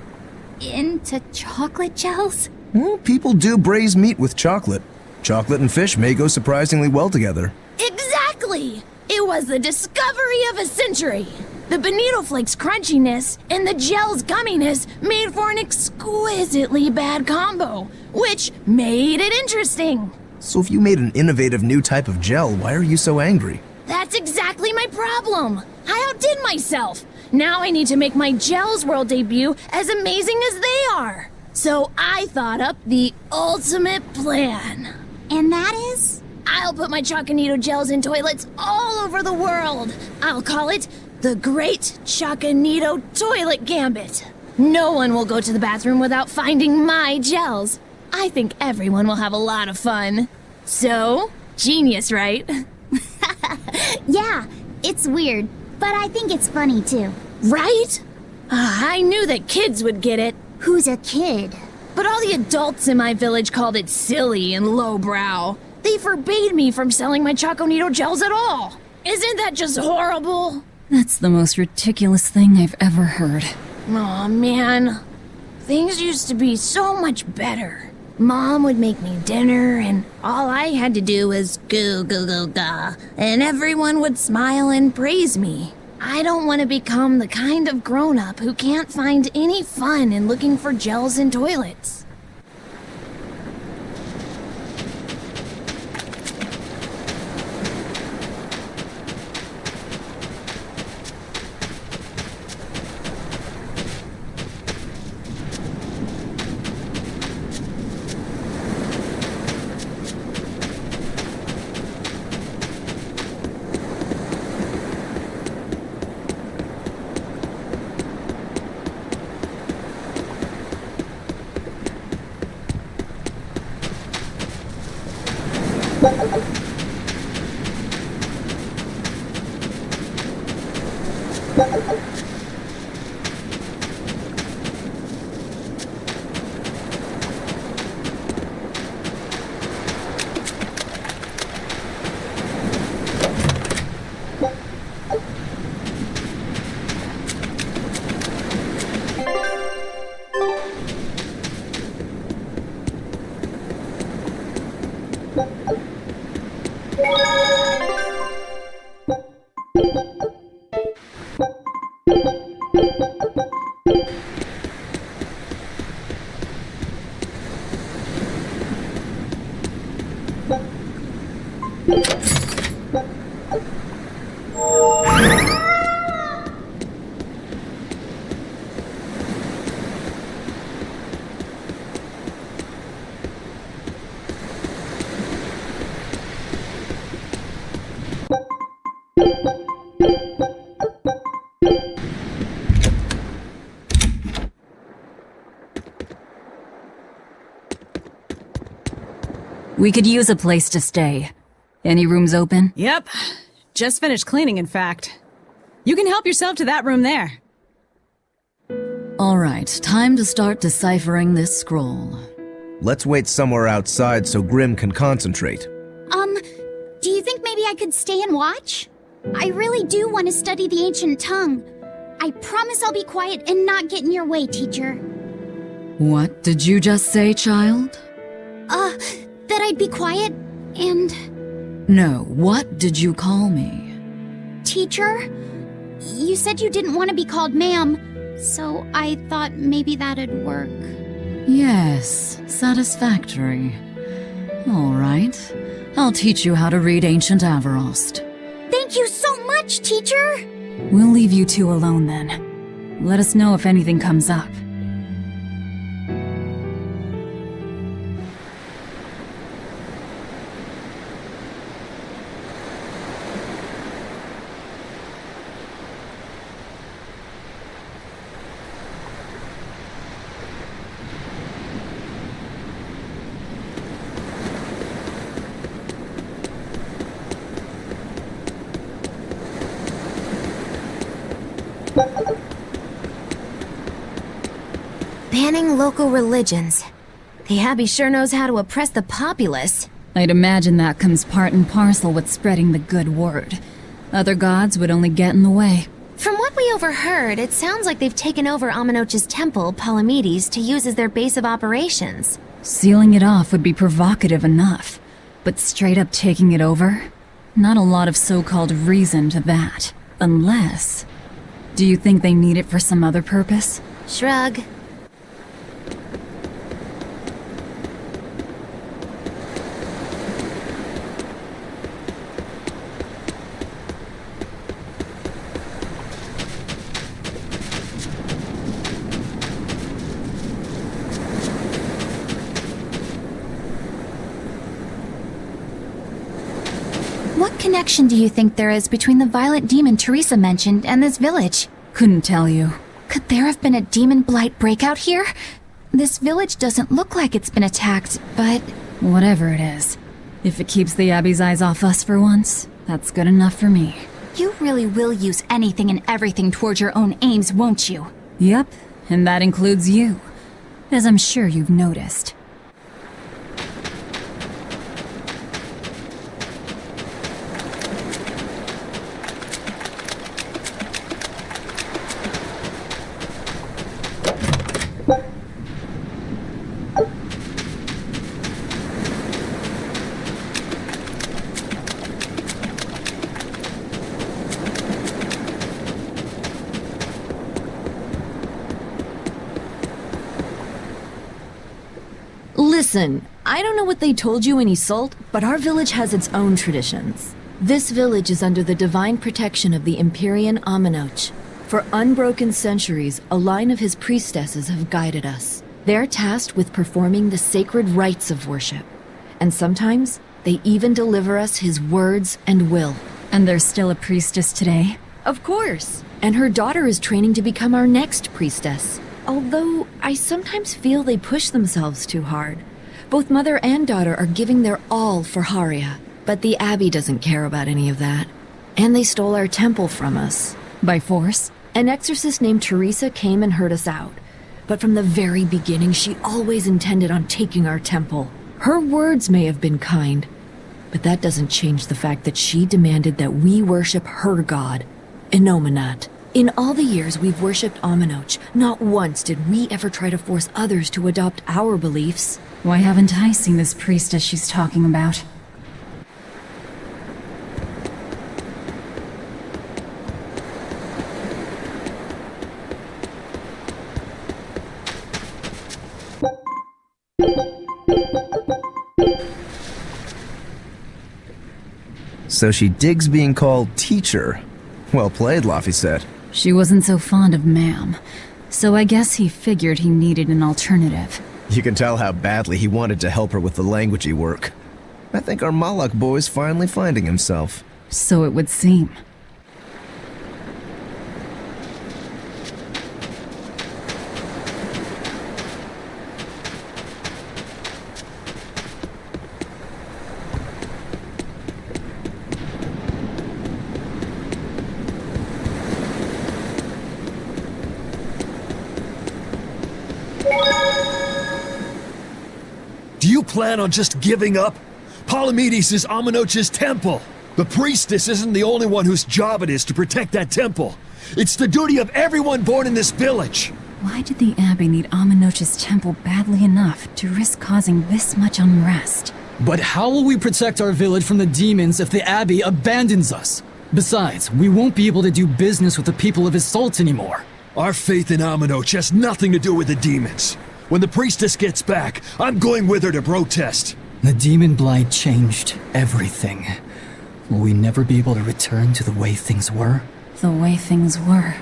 K: into chocolate gels?
G: Well, people do braise meat with chocolate. Chocolate and fish may go surprisingly well together.
F: Exactly! It was the discovery of a century. The bonito flakes crunchiness and the gel's gumminess made for an exquisitely bad combo, which made it interesting.
G: So if you made an innovative new type of gel, why are you so angry?
F: That's exactly my problem. I outdid myself. Now I need to make my Gels World debut as amazing as they are. So I thought up the ultimate plan.
C: And that is?
F: I'll put my Choconito gels in toilets all over the world. I'll call it the Great Choconito Toilet Gambit. No one will go to the bathroom without finding my gels. I think everyone will have a lot of fun. So, genius, right?
C: Yeah, it's weird, but I think it's funny too.
F: Right? I knew that kids would get it.
C: Who's a kid?
F: But all the adults in my village called it silly and lowbrow. They forbade me from selling my Choconito gels at all. Isn't that just horrible?
D: That's the most ridiculous thing I've ever heard.
F: Aw, man. Things used to be so much better. Mom would make me dinner, and all I had to do was goo goo goo ga, and everyone would smile and praise me. I don't want to become the kind of grown-up who can't find any fun in looking for gels in toilets.
D: We could use a place to stay. Any rooms open?
Q: Yep. Just finished cleaning, in fact. You can help yourself to that room there.
D: Alright, time to start deciphering this scroll.
G: Let's wait somewhere outside so Grim can concentrate.
C: Do you think maybe I could stay and watch? I really do want to study the ancient tongue. I promise I'll be quiet and not get in your way, teacher.
D: What did you just say, child?
C: That I'd be quiet and...
D: No, what did you call me?
C: Teacher?
K: You said you didn't want to be called ma'am, so I thought maybe that'd work.
D: Yes, satisfactory. All right. I'll teach you how to read Ancient Averost.
K: Thank you so much, teacher!
D: We'll leave you two alone then. Let us know if anything comes up.
R: Banning local religions. The Abbey sure knows how to oppress the populace.
D: I'd imagine that comes part and parcel with spreading the good word. Other gods would only get in the way.
R: From what we overheard, it sounds like they've taken over Amenoch's temple, Palamedes, to use as their base of operations.
D: Sealing it off would be provocative enough, but straight up taking it over? Not a lot of so-called reason to that. Unless... Do you think they need it for some other purpose?
R: Shrug.
K: What connection do you think there is between the violent demon Teresa mentioned and this village?
D: Couldn't tell you.
K: Could there have been a demon blight breakout here? This village doesn't look like it's been attacked, but...
D: Whatever it is. If it keeps the Abbey's eyes off us for once, that's good enough for me.
K: You really will use anything and everything towards your own aims, won't you?
D: Yep, and that includes you. As I'm sure you've noticed.
S: Listen, I don't know what they told you in Isolde, but our village has its own traditions. This village is under the divine protection of the Empyrean Amenoch. For unbroken centuries, a line of his priestesses have guided us. They're tasked with performing the sacred rites of worship. And sometimes, they even deliver us his words and will.
D: And there's still a priestess today?
S: Of course! And her daughter is training to become our next priestess. Although, I sometimes feel they push themselves too hard. Both mother and daughter are giving their all for Haria, but the Abbey doesn't care about any of that. And they stole our temple from us.
D: By force?
S: An exorcist named Teresa came and heard us out. But from the very beginning, she always intended on taking our temple. Her words may have been kind, but that doesn't change the fact that she demanded that we worship her god, Enominat. In all the years we've worshipped Amenoch, not once did we ever try to force others to adopt our beliefs.
D: Why haven't I seen this priestess she's talking about?
G: So she digs being called teacher. Well played, Laphicet.
D: She wasn't so fond of ma'am, so I guess he figured he needed an alternative.
G: You can tell how badly he wanted to help her with the languagey work. I think our Malak boy's finally finding himself.
D: So it would seem.
T: Do you plan on just giving up? Palamedes is Amenoch's temple. The priestess isn't the only one whose job it is to protect that temple. It's the duty of everyone born in this village.
D: Why did the Abbey need Amenoch's temple badly enough to risk causing this much unrest?
U: But how will we protect our village from the demons if the Abbey abandons us? Besides, we won't be able to do business with the people of Isolt anymore.
T: Our faith in Aminoch has nothing to do with the demons. When the priestess gets back, I'm going with her to protest.
N: The demon blight changed everything. Will we never be able to return to the way things were?
D: The way things were.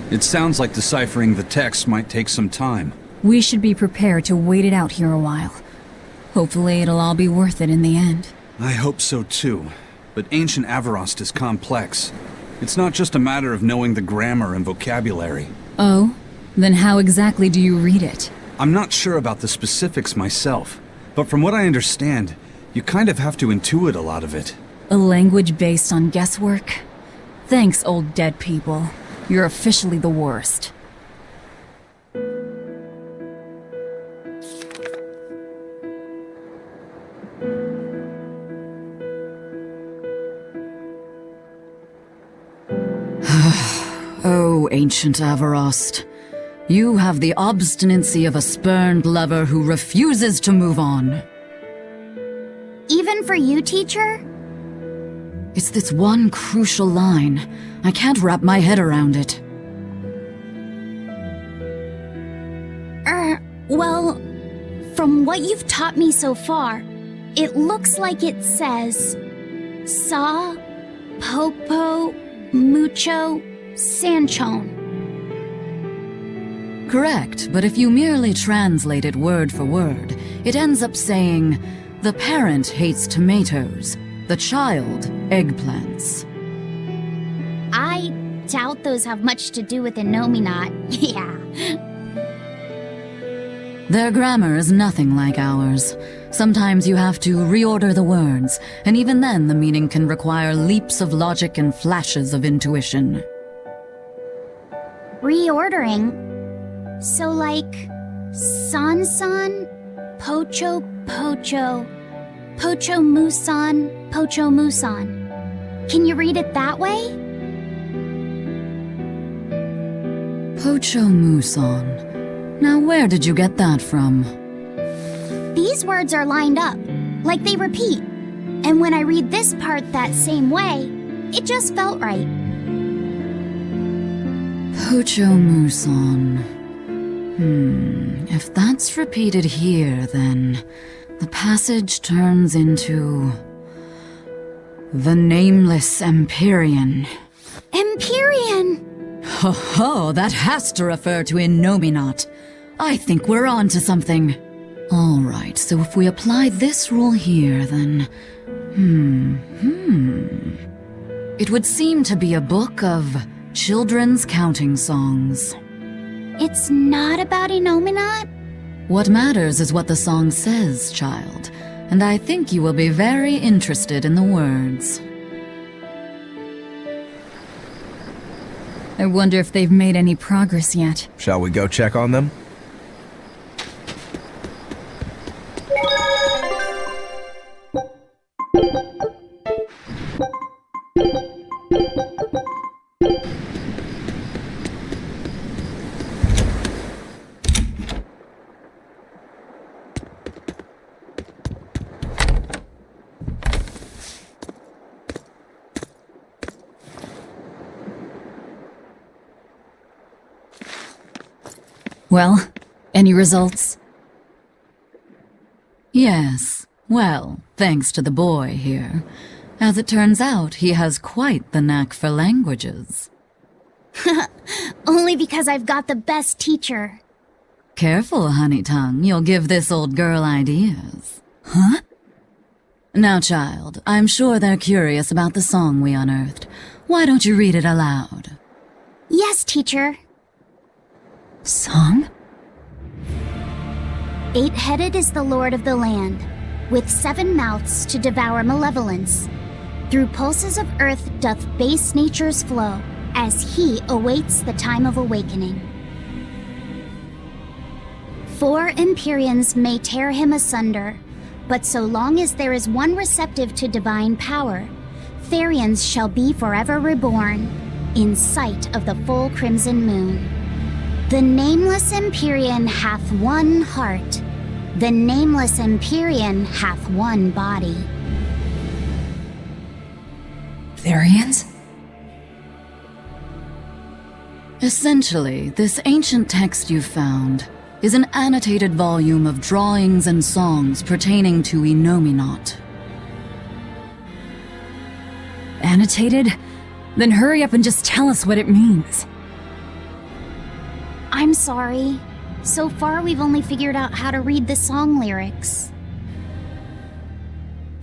P: It sounds like deciphering the text might take some time.
D: We should be prepared to wait it out here a while. Hopefully it'll all be worth it in the end.
P: I hope so too. But ancient Avarost is complex. It's not just a matter of knowing the grammar and vocabulary.
D: Oh? Then how exactly do you read it?
P: I'm not sure about the specifics myself, but from what I understand, you kind of have to intuit a lot of it.
D: A language based on guesswork? Thanks, old dead people. You're officially the worst.
S: Oh, ancient Avarost. You have the obstinacy of a spurned lover who refuses to move on.
C: Even for you, teacher?
S: It's this one crucial line. I can't wrap my head around it.
C: Well, from what you've taught me so far, it looks like it says Sa, Popo, Mucho, Sanchon.
S: Correct, but if you merely translate it word for word, it ends up saying, the parent hates tomatoes, the child eggplants.
C: I doubt those have much to do with Innominat. Yeah.
S: Their grammar is nothing like ours. Sometimes you have to reorder the words, and even then the meaning can require leaps of logic and flashes of intuition.
C: Reordering? So like, San-san, Pocho Pocho, Pocho Musan, Pocho Musan. Can you read it that way?
S: Pocho Musan. Now where did you get that from?
C: These words are lined up, like they repeat. And when I read this part that same way, it just felt right.
S: Pocho Musan. If that's repeated here, then the passage turns into the Nameless Empyrean.
C: Empyrean!
S: Ho ho, that has to refer to Innominat. I think we're on to something. Alright, so if we apply this rule here, then... It would seem to be a book of children's counting songs.
C: It's not about Innominat?
S: What matters is what the song says, child. And I think you will be very interested in the words.
D: I wonder if they've made any progress yet.
G: Shall we go check on them?
D: Well, any results?
S: Yes. Well, thanks to the boy here. As it turns out, he has quite the knack for languages.
C: Only because I've got the best teacher.
S: Careful, honey tongue, you'll give this old girl ideas. Huh? Now, child, I'm sure they're curious about the song we unearthed. Why don't you read it aloud?
C: Yes, teacher.
D: Song?
C: Eight-headed is the lord of the land, with 7 mouths to devour malevolence. Through pulses of earth doth base nature's flow, as he awaits the time of awakening. 4 Empyreans may tear him asunder, but so long as there is one receptive to divine power, Therians shall be forever reborn, in sight of the full crimson moon. The nameless Empyrean hath one heart, the nameless Empyrean hath one body.
D: Therians?
A: Essentially, this ancient text you found is an annotated volume of drawings and songs pertaining to Innominat.
D: Annotated? Then hurry up and just tell us what it means.
C: I'm sorry. So far, we've only figured out how to read the song lyrics.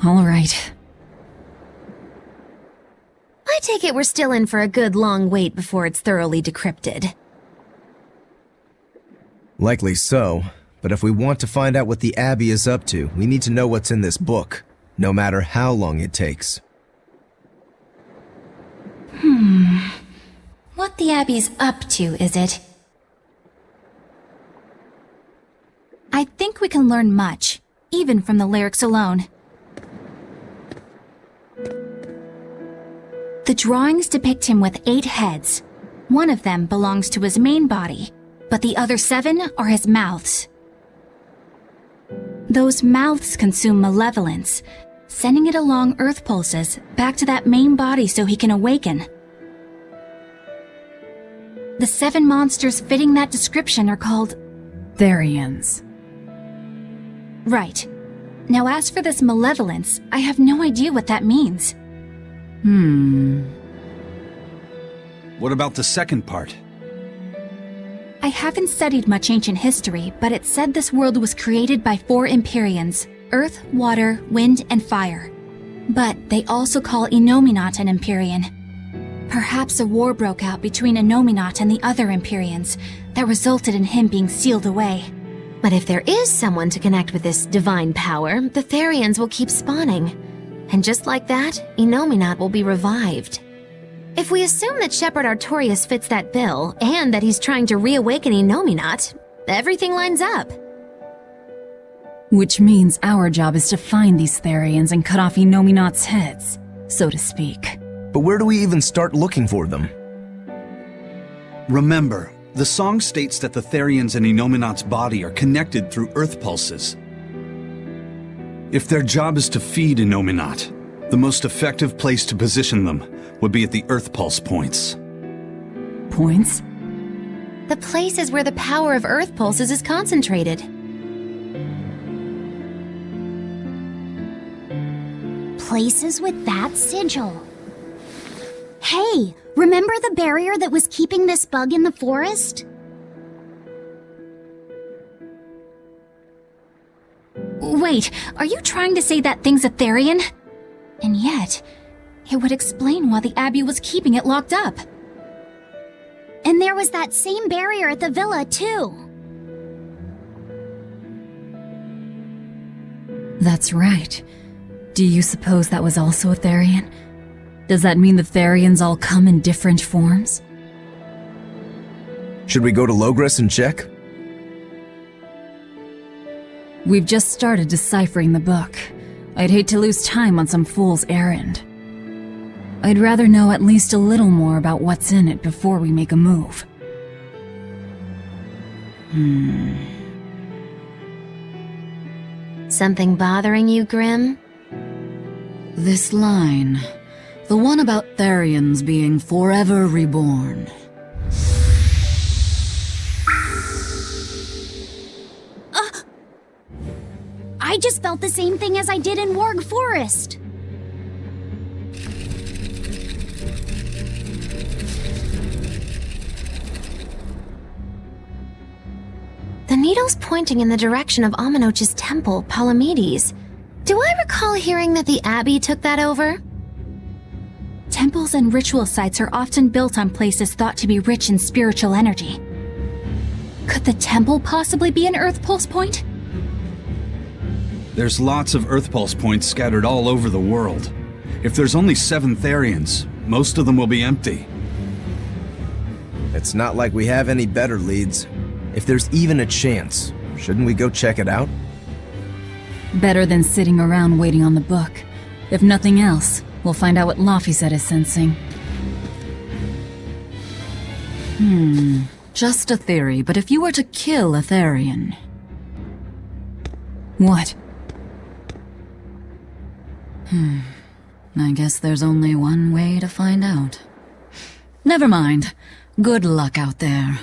D: All right.
R: I take it we're still in for a good long wait before it's thoroughly decrypted.
G: Likely so, but if we want to find out what the Abbey is up to, we need to know what's in this book, no matter how long it takes.
K: What the Abbey's up to, is it? I think we can learn much, even from the lyrics alone. The drawings depict him with 8 heads. One of them belongs to his main body, but the other 7 are his mouths. Those mouths consume malevolence, sending it along earth pulses back to that main body so he can awaken. The 7 monsters fitting that description are called
D: Therians.
K: Right. Now as for this malevolence, I have no idea what that means.
P: What about the second part?
K: I haven't studied much ancient history, but it said this world was created by 4 Empyreans: earth, water, wind, and fire. But they also call Innominat an Empyrean. Perhaps a war broke out between Innominat and the other Empyreans that resulted in him being sealed away.
R: But if there is someone to connect with this divine power, the Therians will keep spawning. And just like that, Innominat will be revived. If we assume that Shepherd Artorius fits that bill, and that he's trying to reawaken Innominat, everything lines up.
D: Which means our job is to find these Therians and cut off Innominat's heads, so to speak.
G: But where do we even start looking for them?
P: Remember, the song states that the Therians in Innominat's body are connected through earth pulses. If their job is to feed Innominat, the most effective place to position them would be at the earth pulse points.
D: Points?
R: The place is where the power of earth pulses is concentrated.
C: Places with that sigil. Hey, remember the barrier that was keeping this bug in the forest?
K: Wait, are you trying to say that thing's a Therian? And yet, it would explain why the Abbey was keeping it locked up.
C: And there was that same barrier at the villa, too.
D: That's right. Do you suppose that was also a Therian? Does that mean the Therians all come in different forms?
G: Should we go to Logres and check?
D: We've just started deciphering the book. I'd hate to lose time on some fool's errand. I'd rather know at least a little more about what's in it before we make a move.
R: Something bothering you, Grim?
A: This line, the one about Therians being forever reborn.
C: I just felt the same thing as I did in Warg Forest.
R: The needle's pointing in the direction of Amenoch's temple, Palamedes. Do I recall hearing that the Abbey took that over?
K: Temples and ritual sites are often built on places thought to be rich in spiritual energy. Could the temple possibly be an Earth pulse point?
P: There's lots of Earth pulse points scattered all over the world. If there's only 7 Therians, most of them will be empty.
G: It's not like we have any better leads. If there's even a chance, shouldn't we go check it out?
D: Better than sitting around waiting on the book. If nothing else, we'll find out what Laphicet is sensing.
A: Just a theory, but if you were to kill a Therian...
D: What?
A: I guess there's only one way to find out. Never mind. Good luck out there.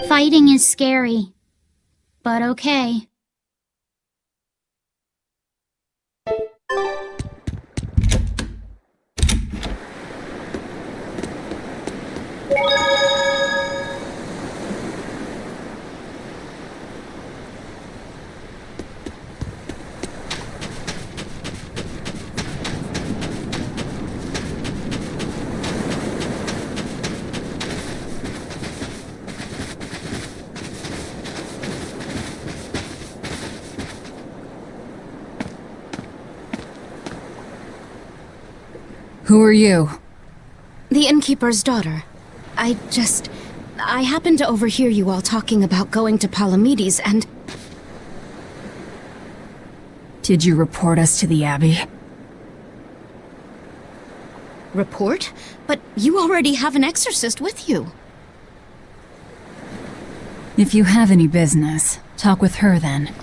C: Fighting is scary, but okay.
D: Who are you?
E: The innkeeper's daughter. I happened to overhear you all talking about going to Palamedes and...
D: Did you report us to the Abbey?
E: Report? But you already have an exorcist with you.
D: If you have any business, talk with her then.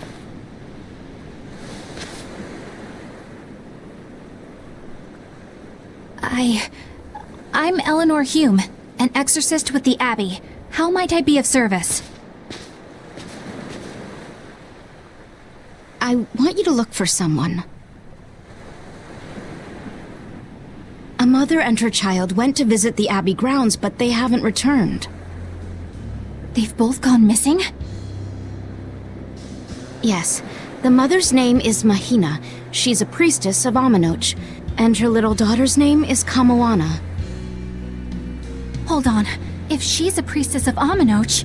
K: I'm Eleanor Hume, an exorcist with the Abbey. How might I be of service?
E: I want you to look for someone. A mother and her child went to visit the Abbey grounds, but they haven't returned.
K: They've both gone missing?
E: Yes. The mother's name is Mahina. She's a priestess of Aminoch. And her little daughter's name is Kamoana.
K: Hold on. If she's a priestess of Aminoch...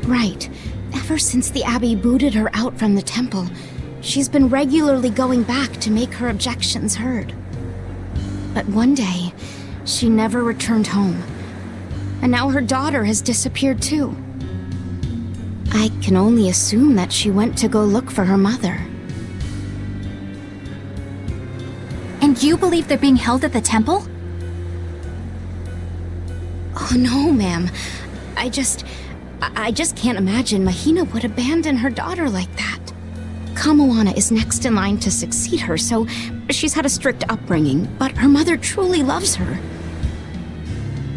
E: Right. Ever since the Abbey booted her out from the temple, she's been regularly going back to make her objections heard. But one day, she never returned home. And now her daughter has disappeared too. I can only assume that she went to go look for her mother.
K: And you believe they're being held at the temple?
E: Oh no, ma'am. I just can't imagine Mahina would abandon her daughter like that. Kamoana is next in line to succeed her, so she's had a strict upbringing, but her mother truly loves her.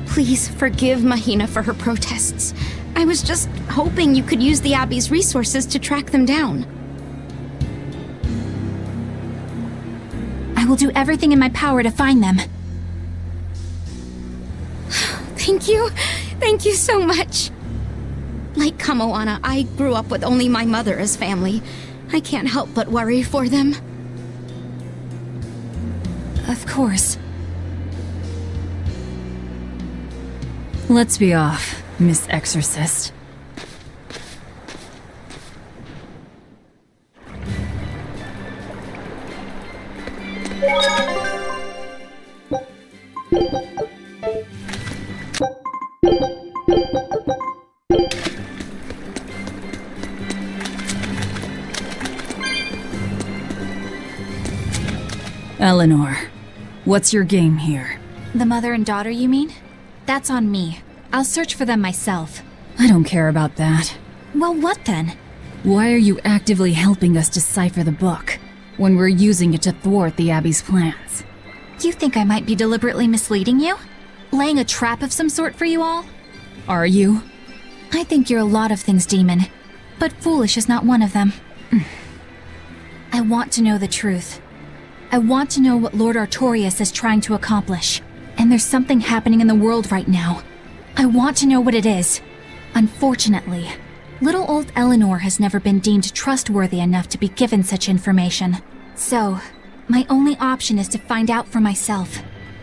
E: Please forgive Mahina for her protests. I was just hoping you could use the Abbey's resources to track them down.
K: I will do everything in my power to find them.
E: Thank you. Thank you so much. Like Kamoana, I grew up with only my mother as family. I can't help but worry for them.
D: Of course. Let's be off, Miss Exorcist. Eleanor, what's your game here?
K: The mother and daughter, you mean? That's on me. I'll search for them myself.
D: I don't care about that.
K: Well, what then?
D: Why are you actively helping us decipher the book, when we're using it to thwart the Abbey's plans?
K: You think I might be deliberately misleading you? Laying a trap of some sort for you all?
D: Are you?
K: I think you're a lot of things, Demon, but foolish is not one of them. I want to know the truth. I want to know what Lord Artorias is trying to accomplish. And there's something happening in the world right now. I want to know what it is. Unfortunately, little old Eleanor has never been deemed trustworthy enough to be given such information. So, my only option is to find out for myself.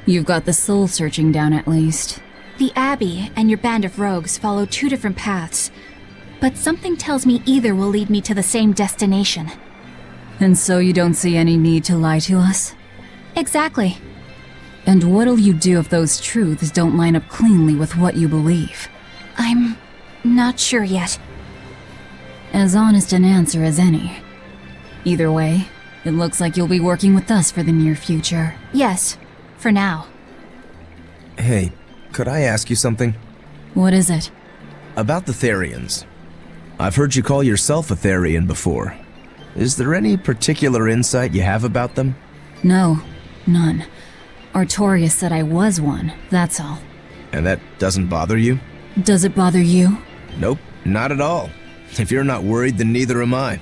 A: You've got the soul searching down at least.
K: The Abbey and your band of rogues follow two different paths, but something tells me either will lead me to the same destination.
A: And so you don't see any need to lie to us?
K: Exactly.
A: And what'll you do if those truths don't line up cleanly with what you believe?
K: I'm not sure yet.
A: As honest an answer as any. Either way, it looks like you'll be working with us for the near future.
K: Yes, for now.
G: Hey, could I ask you something?
A: What is it?
G: About the Therians. I've heard you call yourself a Therian before. Is there any particular insight you have about them?
A: No, none. Artorias said I was one, that's all.
G: And that doesn't bother you?
A: Does it bother you?
G: Nope, not at all. If you're not worried, then neither am I.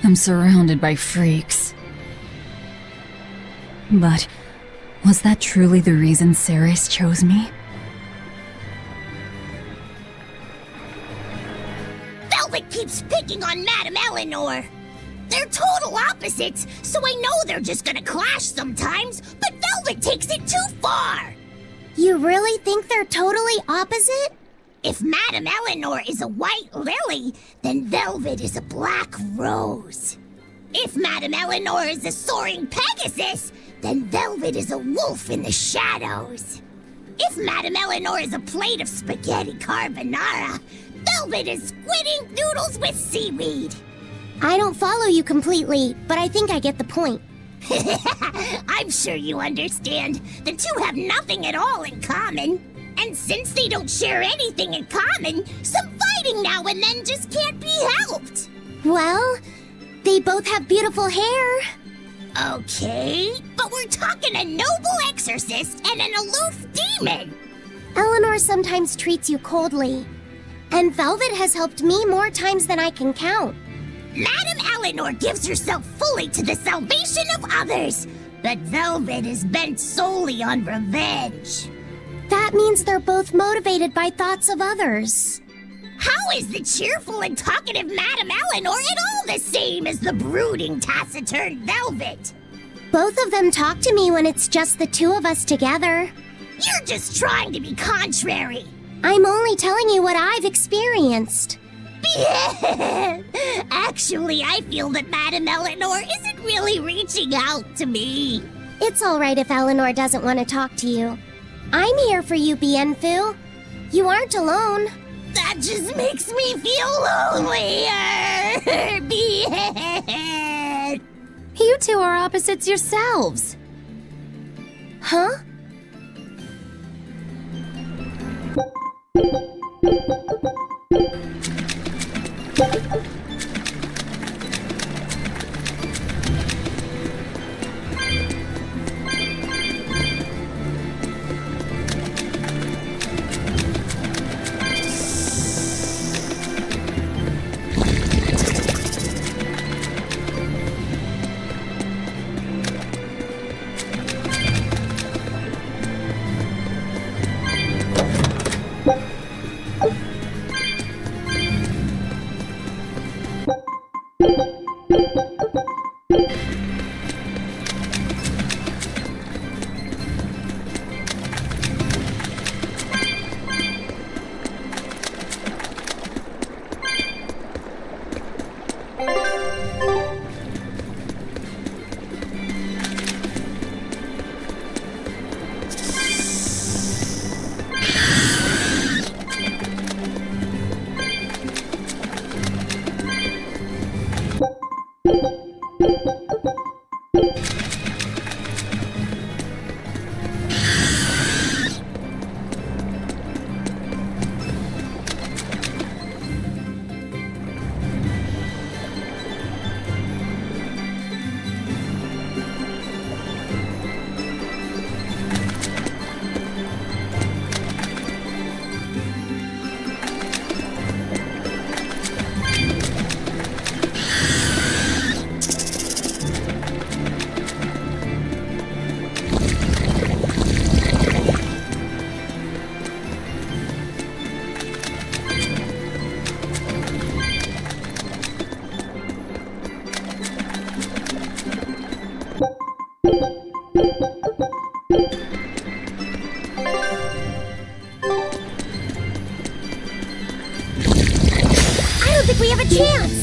A: I'm surrounded by freaks. But was that truly the reason Ceres chose me?
O: Velvet keeps picking on Madame Eleanor. They're total opposites, so I know they're just gonna clash sometimes, but Velvet takes it too far.
C: You really think they're totally opposite?
O: If Madame Eleanor is a white lily, then Velvet is a black rose. If Madame Eleanor is a soaring Pegasus, then Velvet is a wolf in the shadows. If Madame Eleanor is a plate of spaghetti carbonara, Velvet is squidding noodles with seaweed.
C: I don't follow you completely, but I think I get the point.
O: I'm sure you understand. The two have nothing at all in common. And since they don't share anything in common, some fighting now and then just can't be helped.
C: Well, they both have beautiful hair.
O: Okay, but we're talking a noble exorcist and an aloof demon.
C: Eleanor sometimes treats you coldly, and Velvet has helped me more times than I can count.
O: Madame Eleanor gives herself fully to the salvation of others, but Velvet is bent solely on revenge.
C: That means they're both motivated by thoughts of others.
O: How is the cheerful and talkative Madame Eleanor at all the same as the brooding, taciturn Velvet?
C: Both of them talk to me when it's just the two of us together.
O: You're just trying to be contrary.
C: I'm only telling you what I've experienced.
O: Actually, I feel that Madame Eleanor isn't really reaching out to me.
C: It's all right if Eleanor doesn't want to talk to you. I'm here for you, Bienfu. You aren't alone.
O: That just makes me feel lonelier. Bien.
K: You two are opposites yourselves.
C: Huh? think we have a chance!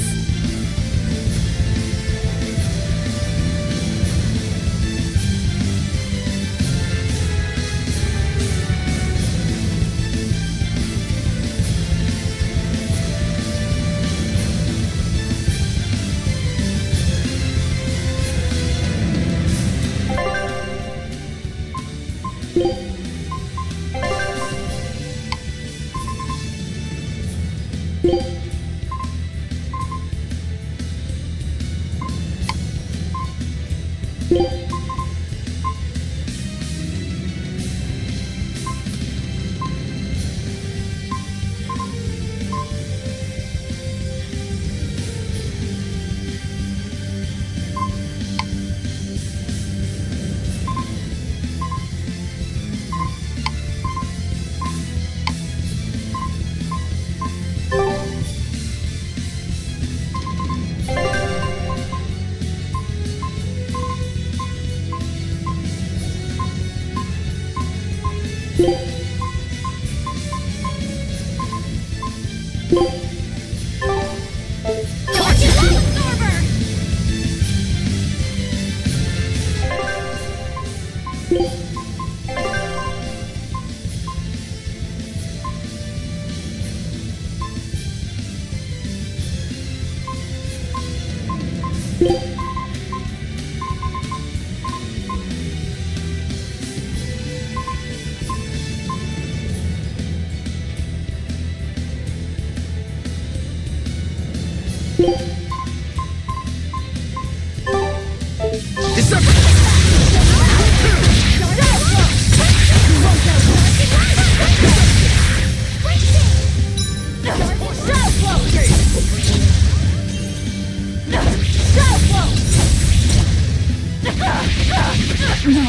D: No,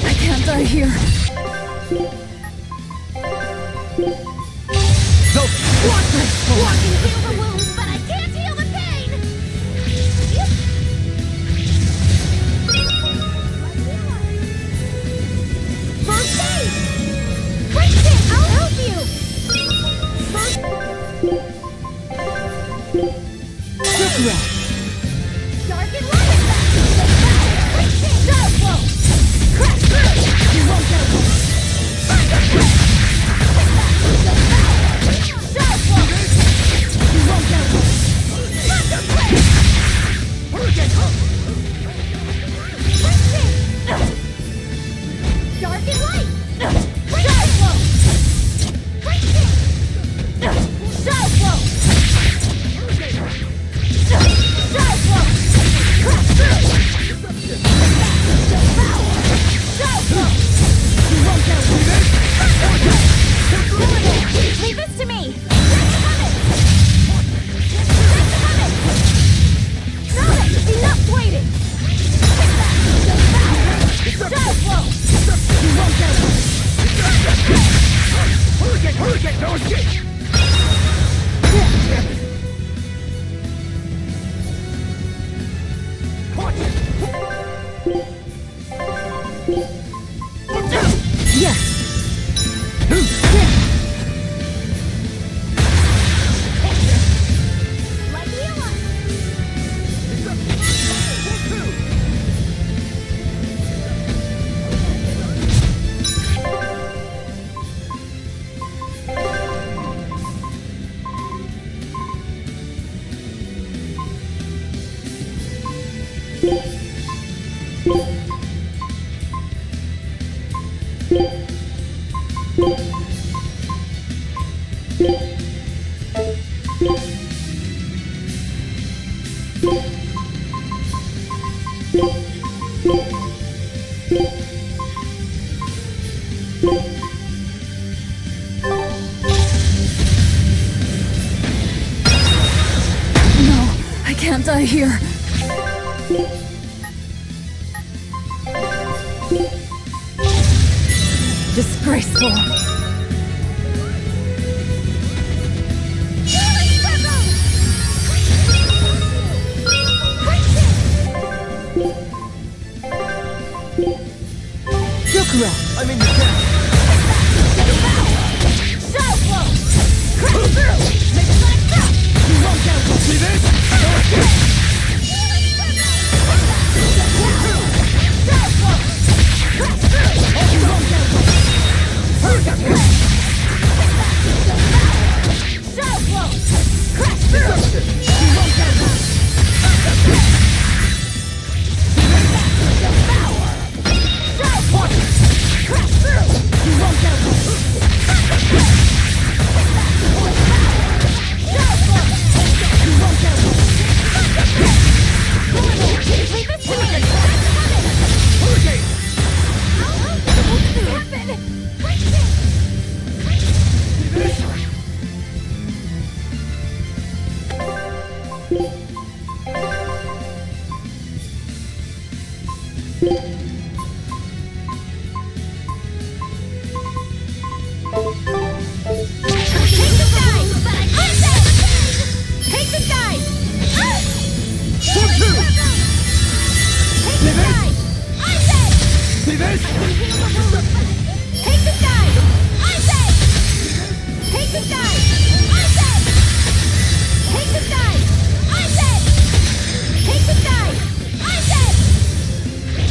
D: I can't die here.
F: I can heal the wounds, but I can't heal the pain! First aid! Winston, I'll help you! Dark and light attack! Winston, dive blow! Crash through! You won't get away! Thunder crash! Dive blow! You won't get away! Thunder crash! Winston! Dark and light! Dive blow! Winston! Dive blow! Dive blow! Crash through! Dive blow! You won't get away! Leave this to me! Stop it! Enough waiting! Dive blow! You won't get away! Hurricane! No escape!
D: Yes! No, I can't die here. Disgraceful.
F: I mean, you can't. Dive blow! Crash through! Make it like that! You won't get away!
O: Take the side!
T: See this?
O: Take the side! I say! Take the side! I say! Take the side! I say! Take the side! I say!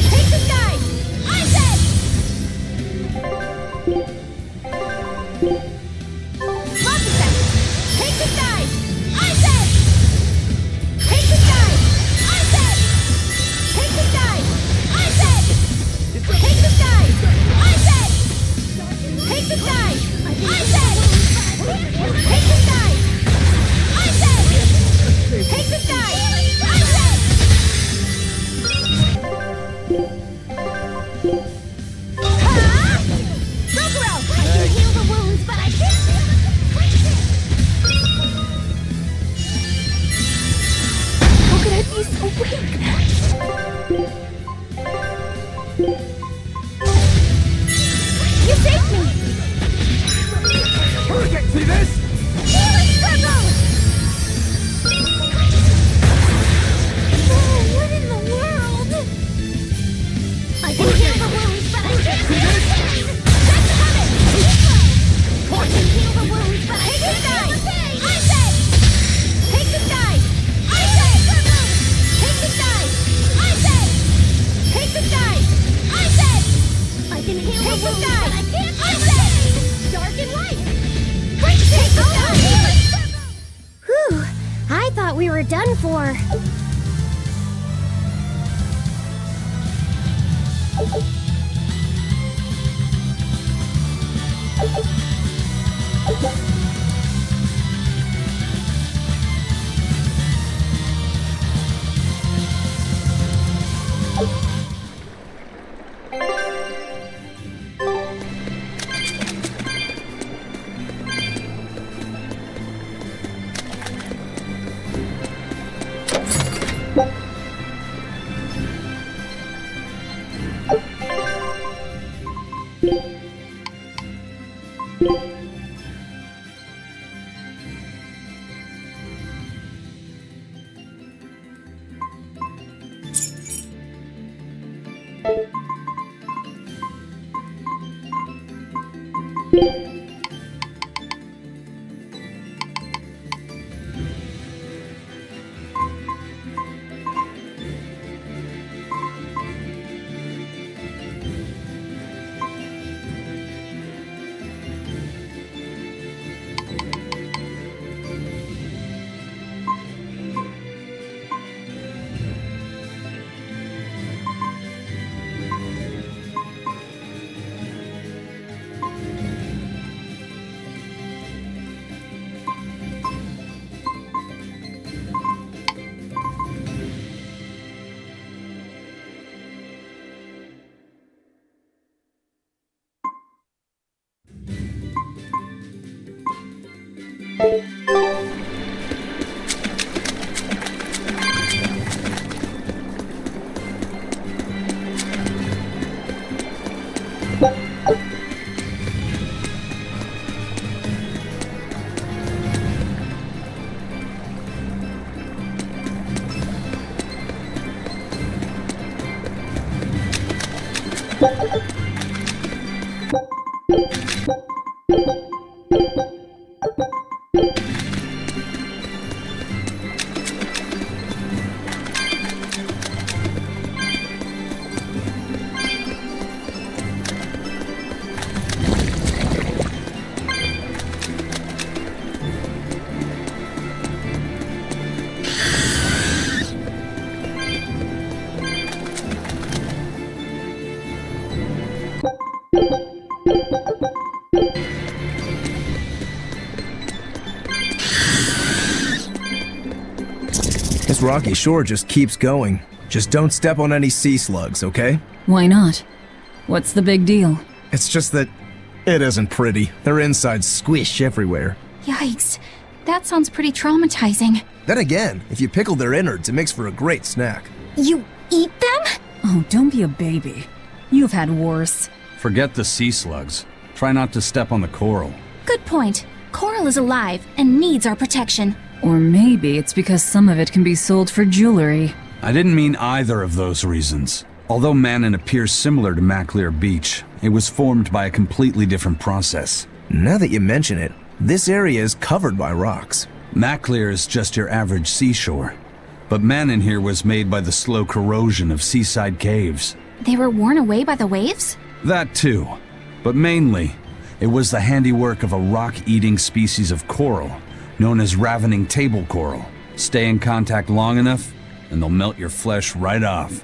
O: Take the side! I say! Lots of that! Take the side! I say! Take the side! I say! Take the side! I say! Take the side! I say! Take the side! I say! Take the side! I say! Take the side! I say! Ha! Rope! I can heal the wounds, but I can't heal the
K: How could I be so weak?
O: You saved me!
T: Hurricane, see this?
O: Healing circle! Oh, what in the world? I can heal the wounds, but I can't see this! That's habit! I can heal the wounds, but I can't die! I say! Take the side! I say! Take the side! I say! Take the side! I say! I can heal the wounds, but I can't I say! Dark and light! Take the side! Whew! I thought we were done for.
G: This rocky shore just keeps going. Just don't step on any sea slugs, okay?
D: Why not? What's the big deal?
G: It's just that it isn't pretty. Their insides squish everywhere.
K: Yikes. That sounds pretty traumatizing.
G: Then again, if you pickle their innards, it makes for a great snack.
K: You eat them?
D: Oh Oh, don't be a baby. You've had worse.
H: Forget the sea slugs. Try not to step on the coral.
K: Good point. Coral is alive and needs our protection.
D: Or maybe it's because some of it can be sold for jewelry.
H: I didn't mean either of those reasons. Although Manon appears similar to Maclear Beach, it was formed by a completely different process.
G: Now that you mention it, this area is covered by rocks.
H: Maclear is just your average seashore. But Manon here was made by the slow corrosion of seaside caves.
K: They were worn away by the waves?
H: That too. But mainly, it was the handiwork of a rock-eating species of coral, known as ravening table coral. Stay in contact long enough, and they'll melt your flesh right off.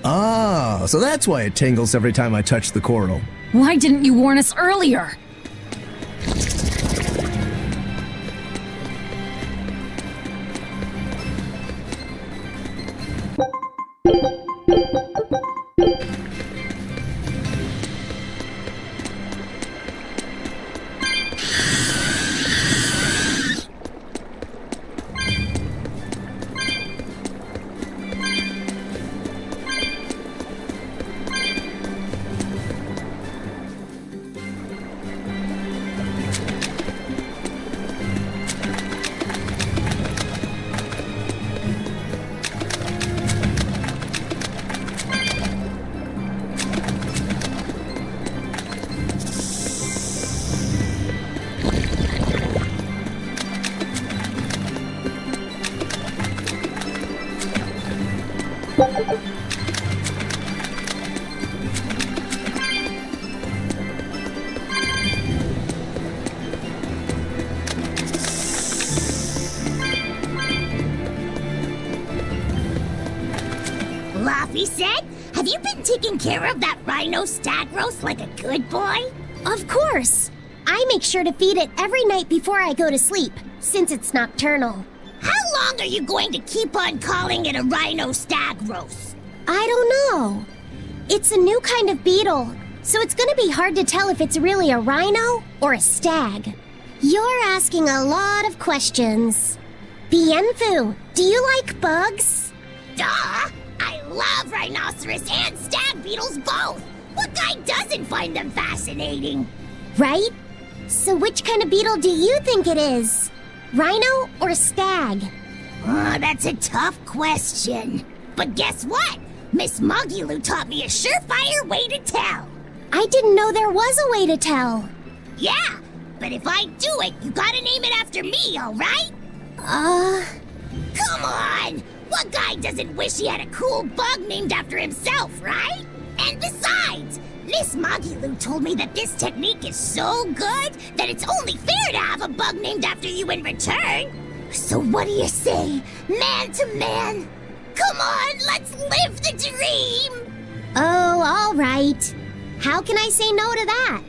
G: Ah, so that's why it tingles every time I touch the coral.
D: Why didn't you warn us earlier?
O: Laffy said, have you been taking care of that rhino stag roast like a good boy?
C: Of course. I make sure to feed it every night before I go to sleep, since it's nocturnal.
O: How long are you going to keep on calling it a rhino stag roast?
C: I don't know. It's a new kind of beetle, so it's gonna be hard to tell if it's really a rhino or a stag. You're asking a lot of questions. Bienfu, do you like bugs?
O: Duh! I love rhinoceros and stag beetles both! What guy doesn't find them fascinating?
C: Right? So which kind of beetle do you think it is? Rhino or stag?
O: Oh, that's a tough question. But guess what? Miss Mogulu taught me a surefire way to tell.
C: I didn't know there was a way to tell.
O: Yeah, but if I do it, you gotta name it after me, alright? Come on! What guy doesn't wish he had a cool bug named after himself, right? And besides, Miss Mogulu told me that this technique is so good that it's only fair to have a bug named after you in return. So what do you say, man to man? Come on, let's live the dream!
C: Oh, all right. How can I say no to that?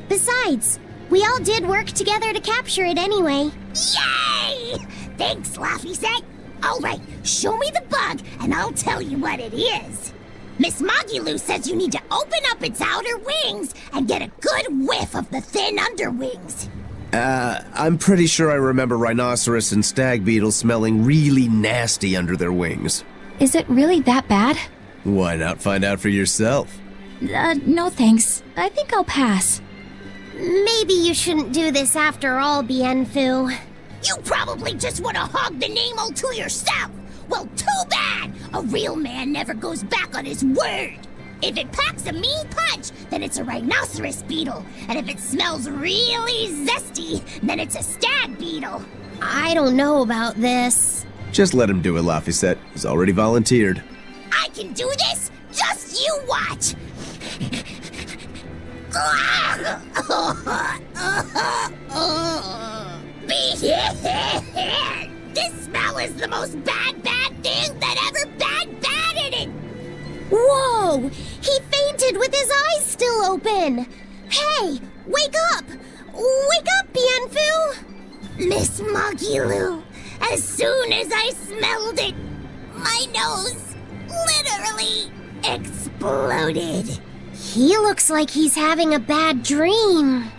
C: Besides, we all did work together to capture it anyway.
O: Yay! Thanks, Laffy Set. All right, show me the bug, and I'll tell you what it is. Miss Mogulu says you need to open up its outer wings and get a good whiff of the thin underwings.
G: I'm pretty sure I remember rhinoceros and stag beetles smelling really nasty under their wings.
K: Is it really that bad?
G: Why not find out for yourself?
K: No thanks. I think I'll pass.
C: Maybe you shouldn't do this after all, Bienfu.
O: You probably just want to hog the name all to yourself. Well, too bad! A real man never goes back on his word. If it packs a mean punch, then it's a rhinoceros beetle. And if it smells really zesty, then it's a stag beetle.
C: I don't know about this.
G: Just let him do it, Laffy. He's already volunteered.
O: I can do this! Just you watch! This smell is the most bad thing that ever bad it!
C: Whoa! He fainted with his eyes still open! Hey! Wake up! Wake up, Bienfu!
O: Miss Mogulu, as soon as I smelled it, my nose literally exploded.
C: He looks like he's having a bad dream.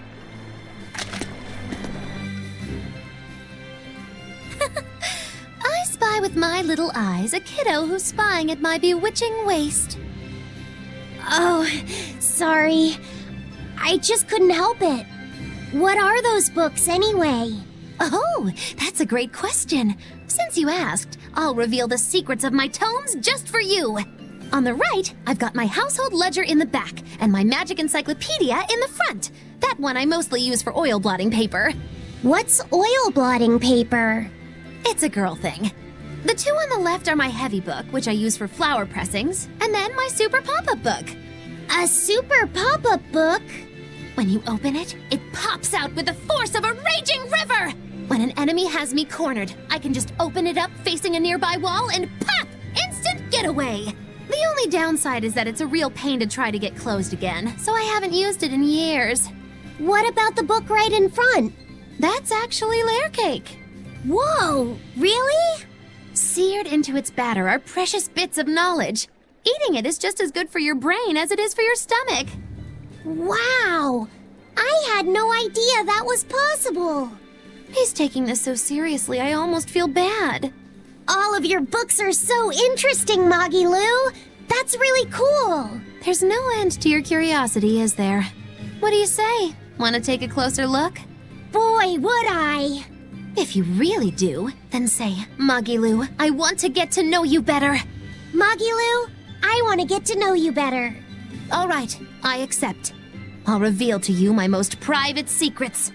C: I spy
R: with my little eyes a kiddo who's spying at my bewitching waist.
C: Oh, sorry. I just couldn't help it. What are those books anyway?
R: Oh, that's a great question. Since you asked, I'll reveal the secrets of my tomes just for you. On the right, I've got my household ledger in the back and my magic encyclopedia in the front. That one I mostly use for oil blotting paper.
C: What's oil blotting paper?
R: It's a girl thing. The two on the left are my heavy book, which I use for flower pressings, and then my super pop-up book.
C: A super pop-up book?
R: When you open it, it pops out with the force of a raging river! When an enemy has me cornered, I can just open it up facing a nearby wall and pop! Instant getaway! The only downside is that it's a real pain to try to get closed again, so I haven't used it in years.
C: What about the book right in front?
R: That's actually layer cake.
C: Whoa, really?
R: Seared into its batter are precious bits of knowledge. Eating it is just as good for your brain as it is for your stomach.
C: Wow! I had no idea that was possible.
R: He's taking this so seriously, I almost feel bad.
C: All of your books are so interesting, Magilou. That's really cool.
R: There's no end to your curiosity, is there? What do you say? Want to take a closer look?
C: Boy, would I!
R: If you really do, then say, Magilou, I want to get to know you better.
C: Magilou, I want to get to know you better.
R: All right, I accept. I'll reveal to you my most private secrets.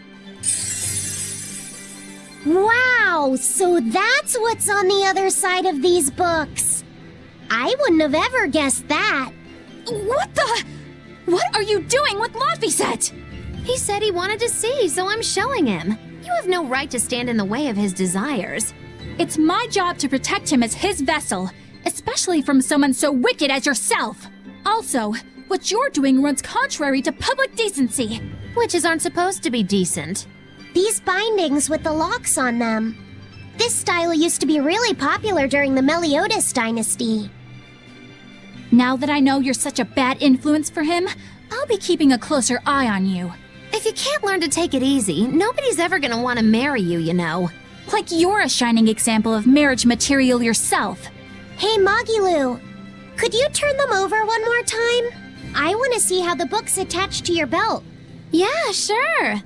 C: Wow, so that's what's on the other side of these books. I wouldn't have ever guessed that.
K: What the? What are you doing with Laphicet?
R: He said he wanted to see, so I'm showing him. You have no right to stand in the way of his desires.
K: It's my job to protect him as his vessel, especially from someone so wicked as yourself. Also, what you're doing runs contrary to public decency.
R: Witches aren't supposed to be decent.
C: These bindings with the locks on them. This style used to be really popular during the Meliodas dynasty.
K: Now that I know you're such a bad influence for him, I'll be keeping a closer eye on you.
R: If you can't learn to take it easy, nobody's ever gonna want to marry you, you know.
K: Like you're a shining example of marriage material yourself.
C: Hey, Magilou, could you turn them over one more time? I want to see how the book's attached to your belt.
R: Yeah, sure.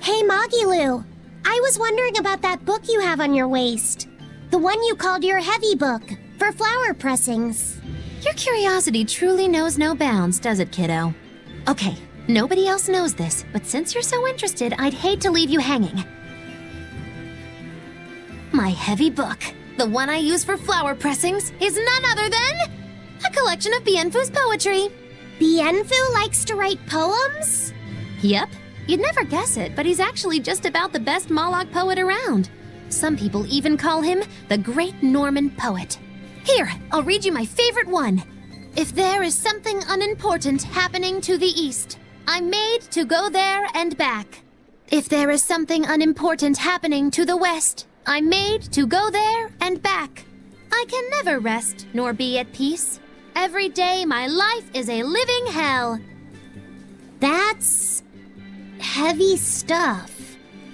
C: Hey, Magilou, I was wondering about that book you have on your waist. The one you called your heavy book, for flower pressings.
R: Your curiosity truly knows no bounds, does it, kiddo? Okay, nobody else knows this, but since you're so interested, I'd hate to leave you hanging. My heavy book, the one I use for flower pressings, is none other than a collection of Bienfu's poetry.
C: Bienfu likes to write poems?
R: Yep. You'd never guess it, but he's actually just about the best Moloch poet around. Some people even call him the Great Norman Poet. Here, I'll read you my favorite one. If there is something unimportant happening to the east, I'm made to go there and back. If there is something unimportant happening to the west, I'm made to go there and back. I can never rest nor be at peace. Every day my life is a living hell.
C: That's heavy stuff.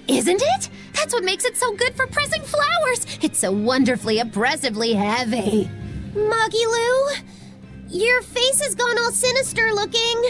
R: Isn't it? That's what makes it so good for pressing flowers. It's so wonderfully, oppressively heavy.
C: Magilou, your face has gone all sinister looking.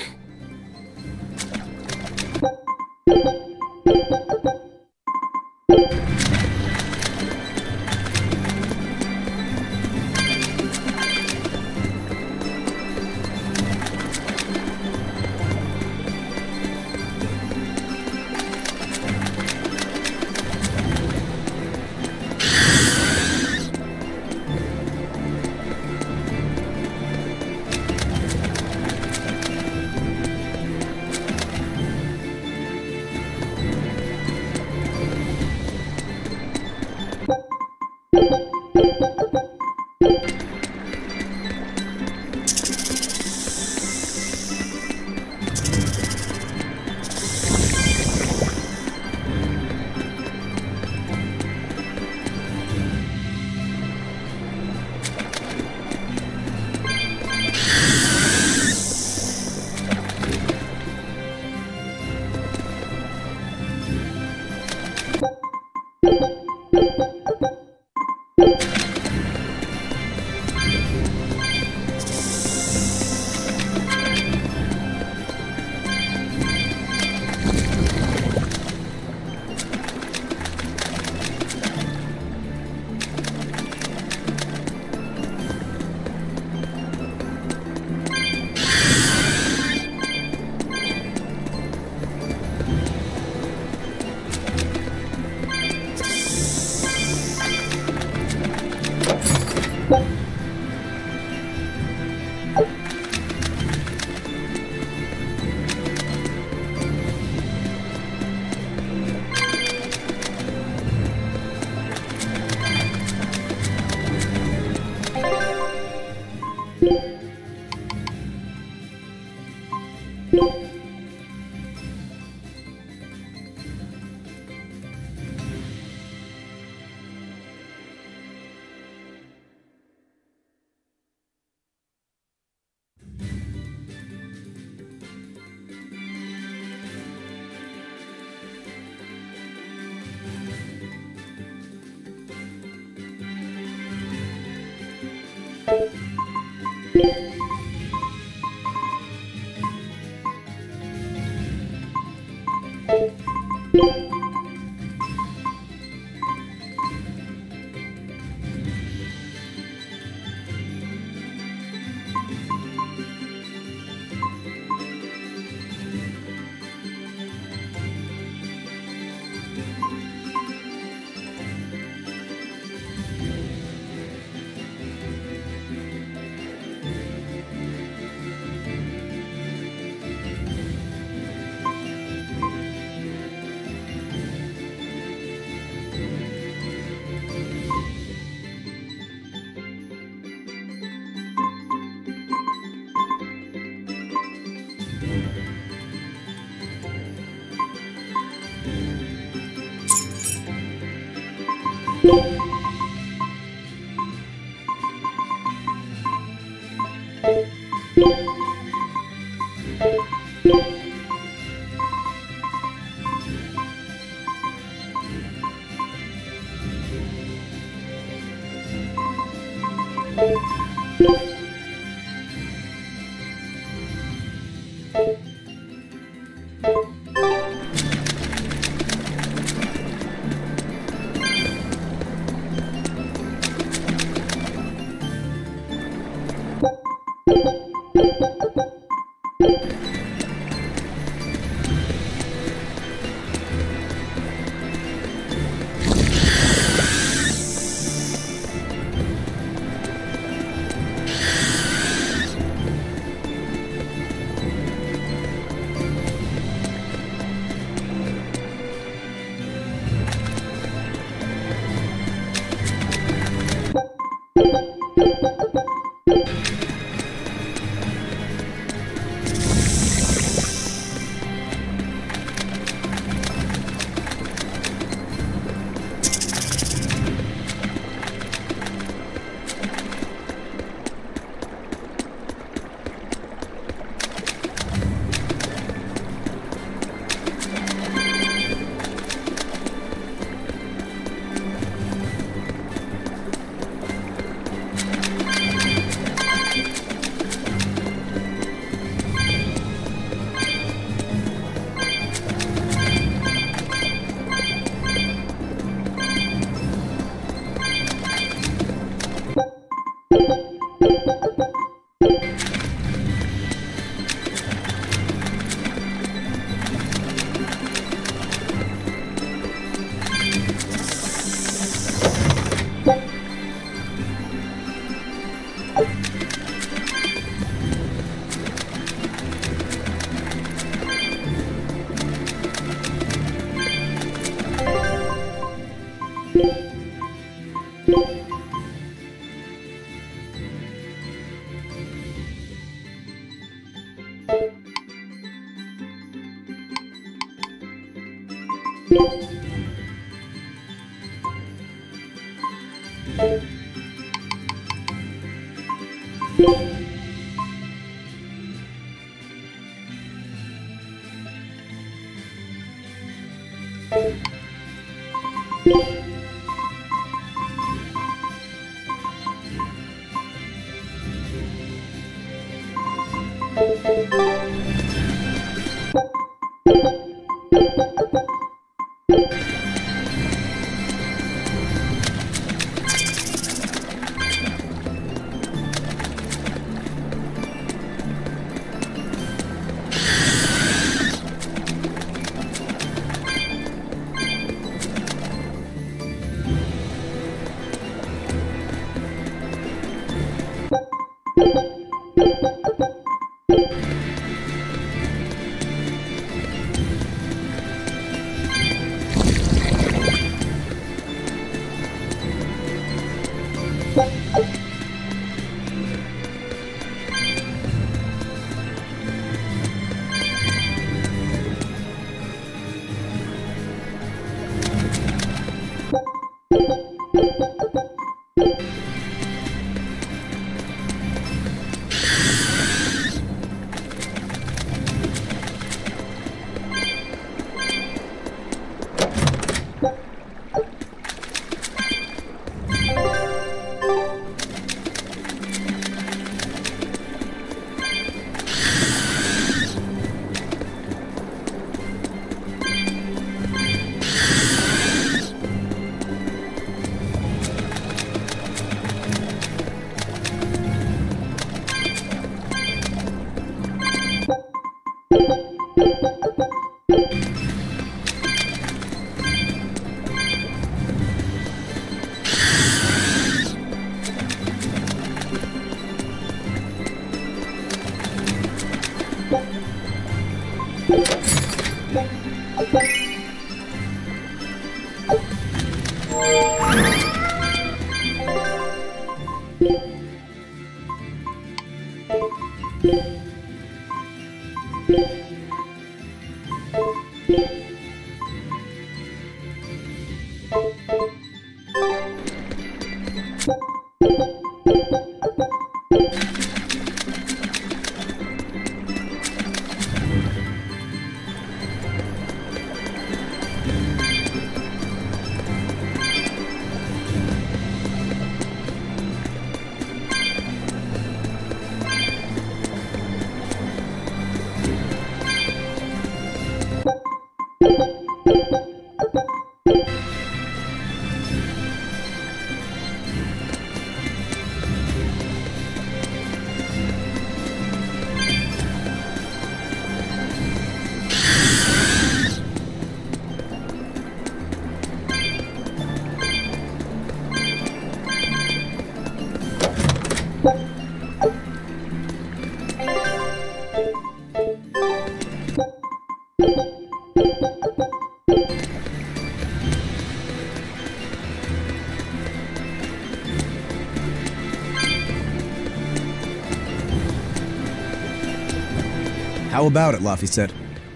G: How about it, Laphicet?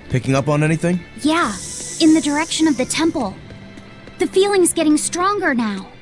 G: Picking up on anything?
K: Yeah, in the direction of the temple. The feeling's getting stronger now.